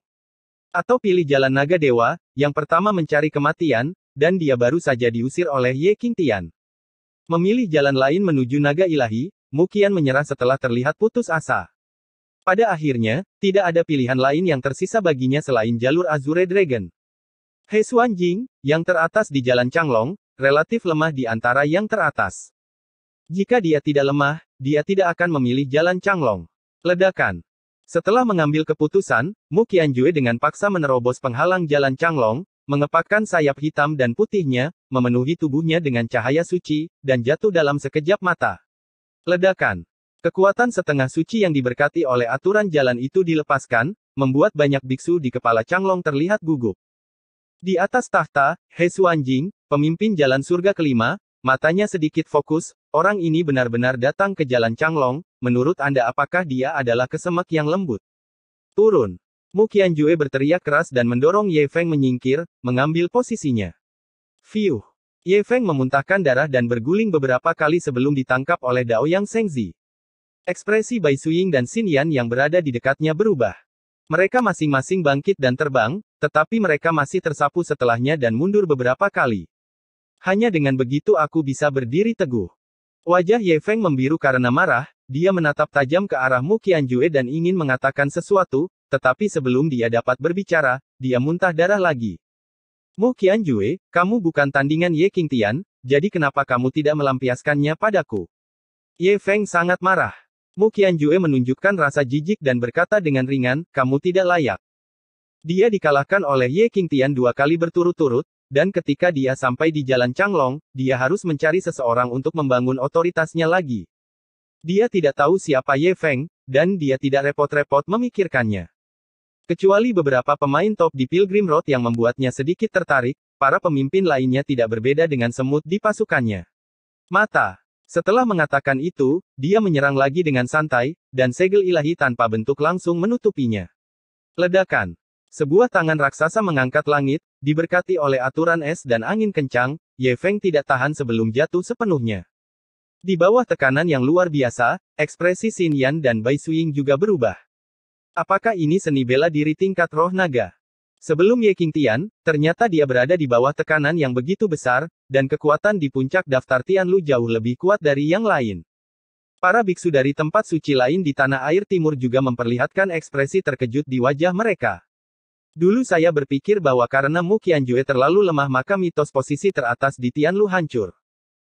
Atau pilih jalan naga dewa, yang pertama mencari kematian, dan dia baru saja diusir oleh Ye Qingtian. Memilih jalan lain menuju naga ilahi, Mu Qian menyerah setelah terlihat putus asa. Pada akhirnya, tidak ada pilihan lain yang tersisa baginya selain jalur Azure Dragon. He Xuanjing, yang teratas di jalan Changlong, relatif lemah di antara yang teratas. Jika dia tidak lemah, dia tidak akan memilih jalan Changlong. Ledakan. Setelah mengambil keputusan, Mu Qianjue dengan paksa menerobos penghalang jalan Changlong, mengepakkan sayap hitam dan putihnya, memenuhi tubuhnya dengan cahaya suci, dan jatuh dalam sekejap mata. Ledakan. Kekuatan setengah suci yang diberkati oleh aturan jalan itu dilepaskan, membuat banyak biksu di kepala Changlong terlihat gugup. Di atas tahta, He Xuanjing, pemimpin jalan surga kelima, matanya sedikit fokus, orang ini benar-benar datang ke jalan Changlong, menurut Anda apakah dia adalah kesemek yang lembut? Turun. Mu Qianjue berteriak keras dan mendorong Ye Feng menyingkir, mengambil posisinya. Fiuh. Ye Feng memuntahkan darah dan berguling beberapa kali sebelum ditangkap oleh Daoyang Shengzi. Ekspresi Bai Suying dan Xin Yan yang berada di dekatnya berubah. Mereka masing-masing bangkit dan terbang, tetapi mereka masih tersapu setelahnya dan mundur beberapa kali. Hanya dengan begitu aku bisa berdiri teguh. Wajah Ye Feng membiru karena marah, dia menatap tajam ke arah Mu Qianjue dan ingin mengatakan sesuatu, tetapi sebelum dia dapat berbicara, dia muntah darah lagi. Mu Qianjue, kamu bukan tandingan Ye Qingtian, jadi kenapa kamu tidak melampiaskannya padaku? Ye Feng sangat marah. Mu Qianjue menunjukkan rasa jijik dan berkata dengan ringan, kamu tidak layak. Dia dikalahkan oleh Ye Qingtian 2 kali berturut-turut, dan ketika dia sampai di jalan Changlong, dia harus mencari seseorang untuk membangun otoritasnya lagi. Dia tidak tahu siapa Ye Feng, dan dia tidak repot-repot memikirkannya. Kecuali beberapa pemain top di Pilgrim Road yang membuatnya sedikit tertarik, para pemimpin lainnya tidak berbeda dengan semut di pasukannya. Mata. Setelah mengatakan itu, dia menyerang lagi dengan santai, dan segel ilahi tanpa bentuk langsung menutupinya. Ledakan. Sebuah tangan raksasa mengangkat langit, diberkati oleh aturan es dan angin kencang, Ye Feng tidak tahan sebelum jatuh sepenuhnya. Di bawah tekanan yang luar biasa, ekspresi Xin Yan dan Bai Suying juga berubah. Apakah ini seni bela diri tingkat roh naga? Sebelum Ye Qingtian, ternyata dia berada di bawah tekanan yang begitu besar, dan kekuatan di puncak daftar Tianlu jauh lebih kuat dari yang lain. Para biksu dari tempat suci lain di tanah air timur juga memperlihatkan ekspresi terkejut di wajah mereka. Dulu saya berpikir bahwa karena Mu Qianjue terlalu lemah maka mitos posisi teratas di Tianlu hancur.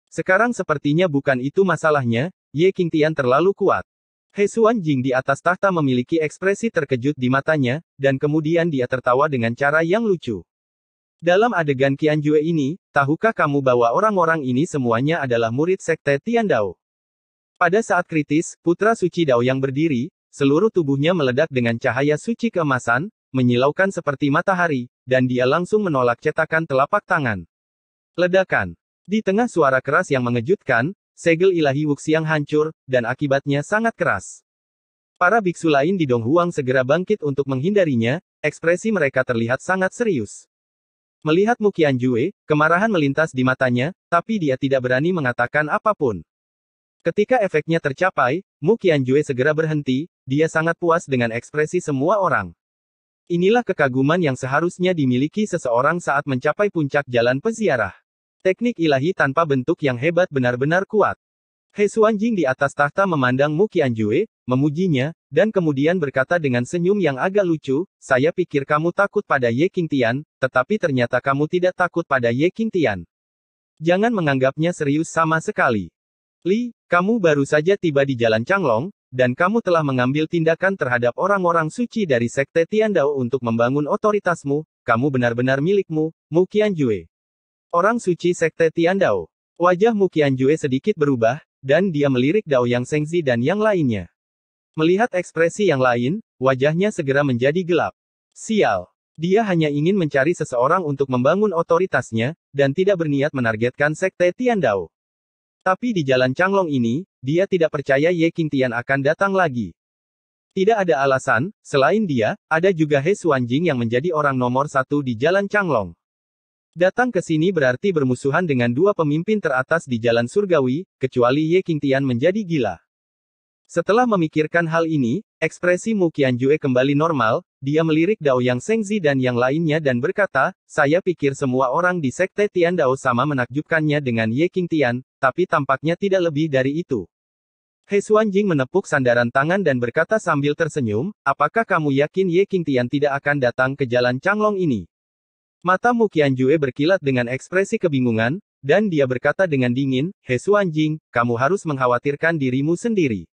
Sekarang sepertinya bukan itu masalahnya, Ye Qingtian terlalu kuat. He Xuanjing di atas tahta memiliki ekspresi terkejut di matanya, dan kemudian dia tertawa dengan cara yang lucu. Dalam adegan Qianjue ini, tahukah kamu bahwa orang-orang ini semuanya adalah murid sekte Tiandao? Pada saat kritis, putra suci Dao yang berdiri, seluruh tubuhnya meledak dengan cahaya suci keemasan, menyilaukan seperti matahari, dan dia langsung menolak cetakan telapak tangan. Ledakan. Di tengah suara keras yang mengejutkan, segel ilahi Wuxiang hancur, dan akibatnya sangat keras. Para biksu lain di Donghuang segera bangkit untuk menghindarinya, ekspresi mereka terlihat sangat serius. Melihat Mu Qianjue, kemarahan melintas di matanya, tapi dia tidak berani mengatakan apapun. Ketika efeknya tercapai, Mu Qianjue segera berhenti, dia sangat puas dengan ekspresi semua orang. Inilah kekaguman yang seharusnya dimiliki seseorang saat mencapai puncak jalan peziarah. Teknik ilahi tanpa bentuk yang hebat benar-benar kuat. He Xuanjing di atas tahta memandang Mu Qianjue, memujinya, dan kemudian berkata dengan senyum yang agak lucu, saya pikir kamu takut pada Ye Qingtian, tetapi ternyata kamu tidak takut pada Ye Qingtian. Jangan menganggapnya serius sama sekali. Li, kamu baru saja tiba di jalan Changlong, dan kamu telah mengambil tindakan terhadap orang-orang suci dari sekte Tiandao untuk membangun otoritasmu, kamu benar-benar milikmu, Mu Qianjue. Orang suci sekte Tiandao. Wajah Mu Qianjue sedikit berubah, dan dia melirik Daoyang Shengzi dan yang lainnya. Melihat ekspresi yang lain, wajahnya segera menjadi gelap. Sial. Dia hanya ingin mencari seseorang untuk membangun otoritasnya, dan tidak berniat menargetkan sekte Tiandao. Tapi di jalan Changlong ini, dia tidak percaya Ye Qingtian akan datang lagi. Tidak ada alasan, selain dia, ada juga He Xuanjing yang menjadi orang nomor 1 di jalan Changlong. Datang ke sini berarti bermusuhan dengan 2 pemimpin teratas di jalan surgawi, kecuali Ye Qingtian menjadi gila. Setelah memikirkan hal ini, ekspresi Mu Qianjue kembali normal, dia melirik Daoyang Shengzi dan yang lainnya dan berkata, saya pikir semua orang di sekte Tiandao sama menakjubkannya dengan Ye Qingtian, tapi tampaknya tidak lebih dari itu. He Xuanjing menepuk sandaran tangan dan berkata sambil tersenyum, apakah kamu yakin Ye Qingtian tidak akan datang ke jalan Changlong ini? Mata Mu Qianjue berkilat dengan ekspresi kebingungan, dan dia berkata dengan dingin, "He Xuanjing, kamu harus mengkhawatirkan dirimu sendiri.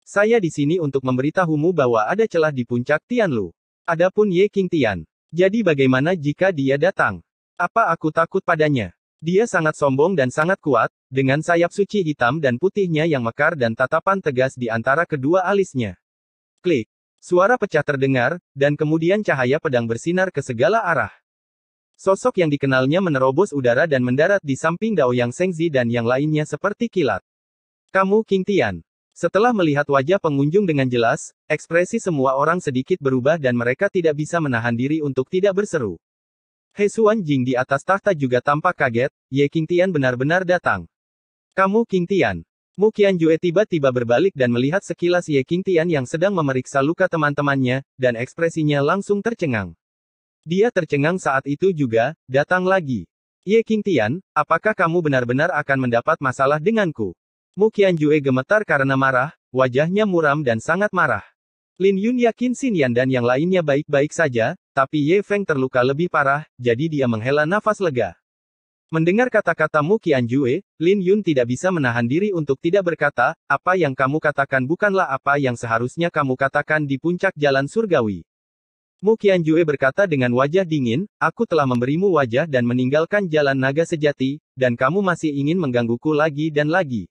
Saya di sini untuk memberitahumu bahwa ada celah di puncak Tianlu. Adapun Ye Qingtian, jadi bagaimana jika dia datang? Apa aku takut padanya? Dia sangat sombong dan sangat kuat, dengan sayap suci hitam dan putihnya yang mekar dan tatapan tegas di antara kedua alisnya." Klik. Suara pecah terdengar, dan kemudian cahaya pedang bersinar ke segala arah. Sosok yang dikenalnya menerobos udara dan mendarat di samping Daoyang Zhengzi dan yang lainnya seperti kilat. "Kamu Qingtian." Setelah melihat wajah pengunjung dengan jelas, ekspresi semua orang sedikit berubah dan mereka tidak bisa menahan diri untuk tidak berseru. He Xuanjing di atas tahta juga tampak kaget, Ye Qingtian benar-benar datang. "Kamu Qingtian." Mu Qianjue tiba-tiba berbalik dan melihat sekilas Ye Qingtian yang sedang memeriksa luka teman-temannya, dan ekspresinya langsung tercengang. Dia tercengang saat itu juga, datang lagi. "Ye Qingtian, apakah kamu benar-benar akan mendapat masalah denganku?" Mu Qianjue gemetar karena marah, wajahnya muram dan sangat marah. Lin Yun yakin Xin Yan dan yang lainnya baik-baik saja, tapi Ye Feng terluka lebih parah, jadi dia menghela nafas lega. Mendengar kata-kata Mu Qianjue, Lin Yun tidak bisa menahan diri untuk tidak berkata, "Apa yang kamu katakan bukanlah apa yang seharusnya kamu katakan di puncak jalan surgawi." Mu Qianjue berkata dengan wajah dingin, "Aku telah memberimu wajah dan meninggalkan jalan naga sejati, dan kamu masih ingin menggangguku lagi dan lagi."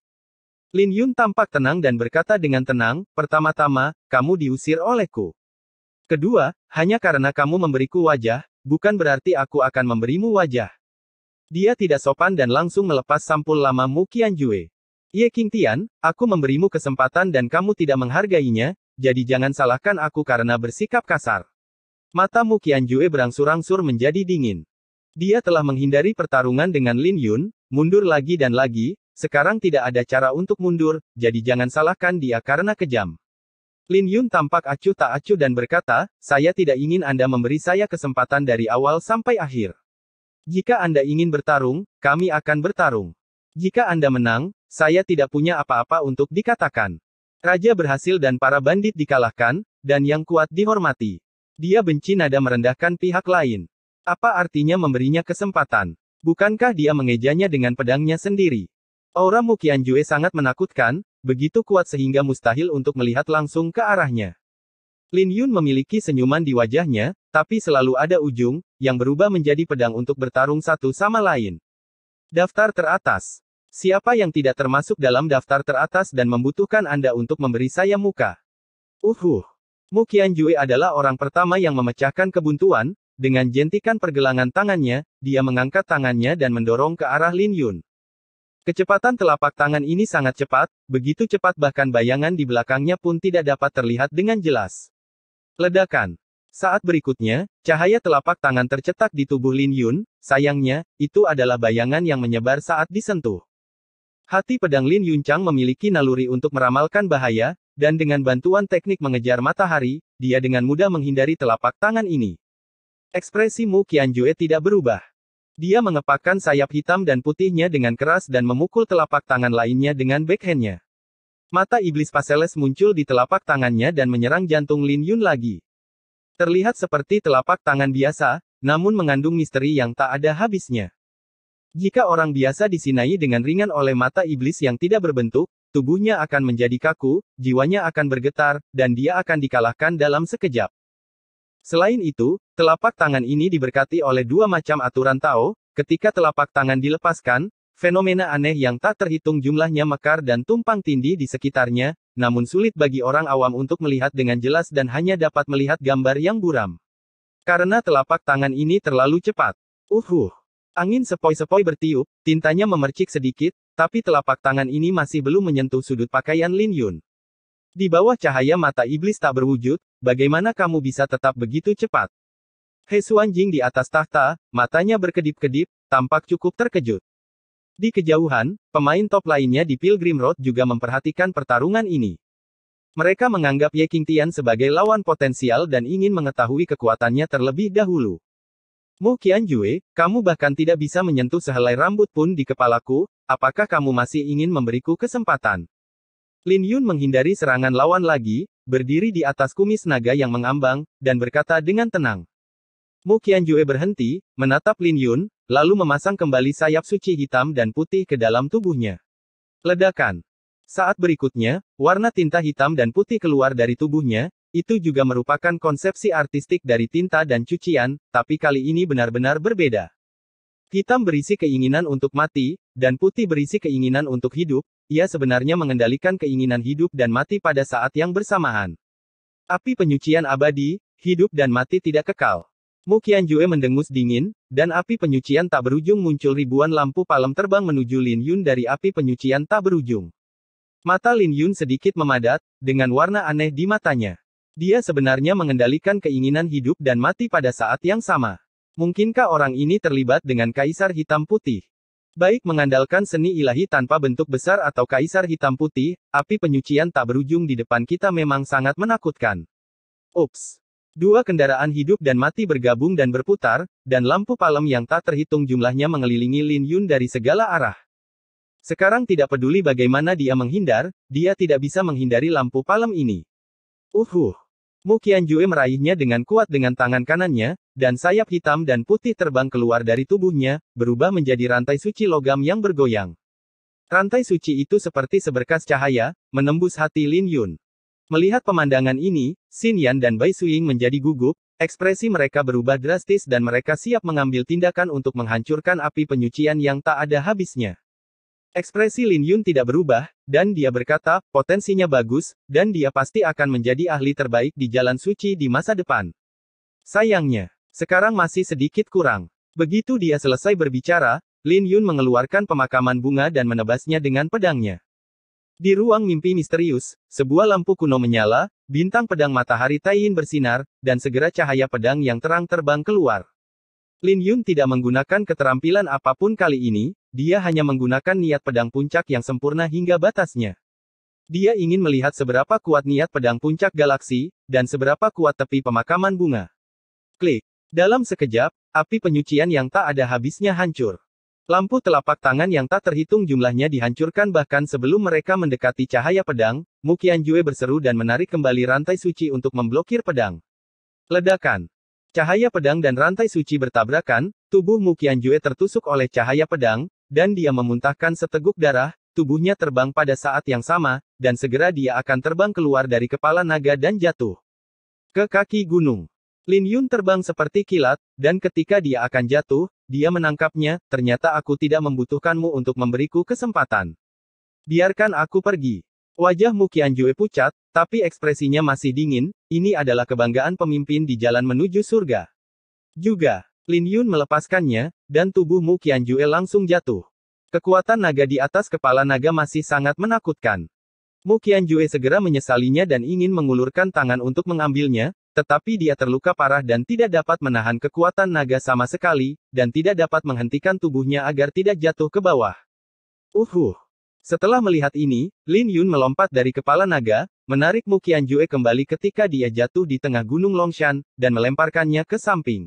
Lin Yun tampak tenang dan berkata dengan tenang, "Pertama-tama, kamu diusir olehku. Kedua, hanya karena kamu memberiku wajah, bukan berarti aku akan memberimu wajah." Dia tidak sopan dan langsung melepas sampul lama Mu Qianjue. "Ye Qingtian, aku memberimu kesempatan dan kamu tidak menghargainya, jadi jangan salahkan aku karena bersikap kasar." Mata Mu Qianjue berangsur-angsur menjadi dingin. Dia telah menghindari pertarungan dengan Lin Yun, mundur lagi dan lagi, sekarang tidak ada cara untuk mundur, jadi jangan salahkan dia karena kejam. Lin Yun tampak acuh tak acuh dan berkata, "Saya tidak ingin Anda memberi saya kesempatan dari awal sampai akhir. Jika Anda ingin bertarung, kami akan bertarung. Jika Anda menang, saya tidak punya apa-apa untuk dikatakan. Raja berhasil dan para bandit dikalahkan, dan yang kuat dihormati." Dia benci nada merendahkan pihak lain. Apa artinya memberinya kesempatan? Bukankah dia mengejanya dengan pedangnya sendiri? Aura Mu Qianjue sangat menakutkan, begitu kuat sehingga mustahil untuk melihat langsung ke arahnya. Lin Yun memiliki senyuman di wajahnya, tapi selalu ada ujung, yang berubah menjadi pedang untuk bertarung satu sama lain. Daftar teratas. Siapa yang tidak termasuk dalam daftar teratas dan membutuhkan Anda untuk memberi saya muka? Mu Qianjue adalah orang pertama yang memecahkan kebuntuan, dengan jentikan pergelangan tangannya, dia mengangkat tangannya dan mendorong ke arah Lin Yun. Kecepatan telapak tangan ini sangat cepat, begitu cepat bahkan bayangan di belakangnya pun tidak dapat terlihat dengan jelas. Ledakan. Saat berikutnya, cahaya telapak tangan tercetak di tubuh Lin Yun, sayangnya, itu adalah bayangan yang menyebar saat disentuh. Hati pedang Lin Yunchang memiliki naluri untuk meramalkan bahaya, dan dengan bantuan teknik mengejar matahari, dia dengan mudah menghindari telapak tangan ini. Ekspresi Mu Qianjue tidak berubah. Dia mengepakkan sayap hitam dan putihnya dengan keras dan memukul telapak tangan lainnya dengan backhandnya. Mata iblis Paseles muncul di telapak tangannya dan menyerang jantung Lin Yun lagi. Terlihat seperti telapak tangan biasa, namun mengandung misteri yang tak ada habisnya. Jika orang biasa disinai dengan ringan oleh mata iblis yang tidak berbentuk, tubuhnya akan menjadi kaku, jiwanya akan bergetar, dan dia akan dikalahkan dalam sekejap. Selain itu, telapak tangan ini diberkati oleh dua macam aturan Tao, ketika telapak tangan dilepaskan, fenomena aneh yang tak terhitung jumlahnya mekar dan tumpang tindih di sekitarnya, namun sulit bagi orang awam untuk melihat dengan jelas dan hanya dapat melihat gambar yang buram. Karena telapak tangan ini terlalu cepat. Angin sepoi-sepoi bertiup, tintanya memercik sedikit, tapi telapak tangan ini masih belum menyentuh sudut pakaian Lin Yun. Di bawah cahaya mata iblis tak berwujud, bagaimana kamu bisa tetap begitu cepat? He Xuanjing di atas tahta, matanya berkedip-kedip, tampak cukup terkejut. Di kejauhan, pemain top lainnya di Pilgrim Road juga memperhatikan pertarungan ini. Mereka menganggap Ye Qingtian sebagai lawan potensial dan ingin mengetahui kekuatannya terlebih dahulu. Mu Qianjue, kamu bahkan tidak bisa menyentuh sehelai rambut pun di kepalaku, apakah kamu masih ingin memberiku kesempatan? Lin Yun menghindari serangan lawan lagi, berdiri di atas kumis naga yang mengambang, dan berkata dengan tenang. Mu Qianjue berhenti, menatap Lin Yun, lalu memasang kembali sayap suci hitam dan putih ke dalam tubuhnya. Ledakan. Saat berikutnya, warna tinta hitam dan putih keluar dari tubuhnya, itu juga merupakan konsepsi artistik dari tinta dan cucian, tapi kali ini benar-benar berbeda. Hitam berisi keinginan untuk mati, dan putih berisi keinginan untuk hidup. Ia sebenarnya mengendalikan keinginan hidup dan mati pada saat yang bersamaan. Api penyucian abadi, hidup dan mati tidak kekal. Mu Qianjue mendengus dingin, dan api penyucian tak berujung muncul ribuan lampu palem terbang menuju Lin Yun dari api penyucian tak berujung. Mata Lin Yun sedikit memadat, dengan warna aneh di matanya. Dia sebenarnya mengendalikan keinginan hidup dan mati pada saat yang sama. Mungkinkah orang ini terlibat dengan Kaisar Hitam Putih? Baik mengandalkan seni ilahi tanpa bentuk besar atau Kaisar Hitam Putih, api penyucian tak berujung di depan kita memang sangat menakutkan. Ups. Dua kendaraan hidup dan mati bergabung dan berputar, dan lampu palem yang tak terhitung jumlahnya mengelilingi Lin Yun dari segala arah. Sekarang tidak peduli bagaimana dia menghindar, dia tidak bisa menghindari lampu palem ini. Mu Qianjue meraihnya dengan kuat dengan tangan kanannya, dan sayap hitam dan putih terbang keluar dari tubuhnya, berubah menjadi rantai suci logam yang bergoyang. Rantai suci itu seperti seberkas cahaya, menembus hati Lin Yun. Melihat pemandangan ini, Xin Yan dan Bai Suiying menjadi gugup, ekspresi mereka berubah drastis dan mereka siap mengambil tindakan untuk menghancurkan api penyucian yang tak ada habisnya. Ekspresi Lin Yun tidak berubah, dan dia berkata, potensinya bagus, dan dia pasti akan menjadi ahli terbaik di jalan suci di masa depan. Sayangnya, sekarang masih sedikit kurang. Begitu dia selesai berbicara, Lin Yun mengeluarkan pemakaman bunga dan menebasnya dengan pedangnya. Di ruang mimpi misterius, sebuah lampu kuno menyala, bintang pedang matahari Taiyin bersinar, dan segera cahaya pedang yang terang terbang keluar. Lin Yun tidak menggunakan keterampilan apapun kali ini, dia hanya menggunakan niat pedang puncak yang sempurna hingga batasnya. Dia ingin melihat seberapa kuat niat pedang puncak galaksi, dan seberapa kuat tepi pemakaman bunga. Klik. Dalam sekejap, api penyucian yang tak ada habisnya hancur. Lampu telapak tangan yang tak terhitung jumlahnya dihancurkan bahkan sebelum mereka mendekati cahaya pedang, Mu Qianjue berseru dan menarik kembali rantai suci untuk memblokir pedang. Ledakan. Cahaya pedang dan rantai suci bertabrakan, tubuh Mu Qianjue tertusuk oleh cahaya pedang, dan dia memuntahkan seteguk darah, tubuhnya terbang pada saat yang sama, dan segera dia akan terbang keluar dari kepala naga dan jatuh ke kaki gunung. Lin Yun terbang seperti kilat, dan ketika dia akan jatuh, dia menangkapnya, ternyata aku tidak membutuhkanmu untuk memberiku kesempatan. Biarkan aku pergi. Wajah Mu Qianjue pucat, tapi ekspresinya masih dingin, ini adalah kebanggaan pemimpin di jalan menuju surga. Juga, Lin Yun melepaskannya, dan tubuh Mu Qianjue langsung jatuh. Kekuatan naga di atas kepala naga masih sangat menakutkan. Mu Qianjue segera menyesalinya dan ingin mengulurkan tangan untuk mengambilnya, tetapi dia terluka parah dan tidak dapat menahan kekuatan naga sama sekali, dan tidak dapat menghentikan tubuhnya agar tidak jatuh ke bawah. Setelah melihat ini, Lin Yun melompat dari kepala naga, menarik Mu Qianjue kembali ketika dia jatuh di tengah gunung Longshan, dan melemparkannya ke samping.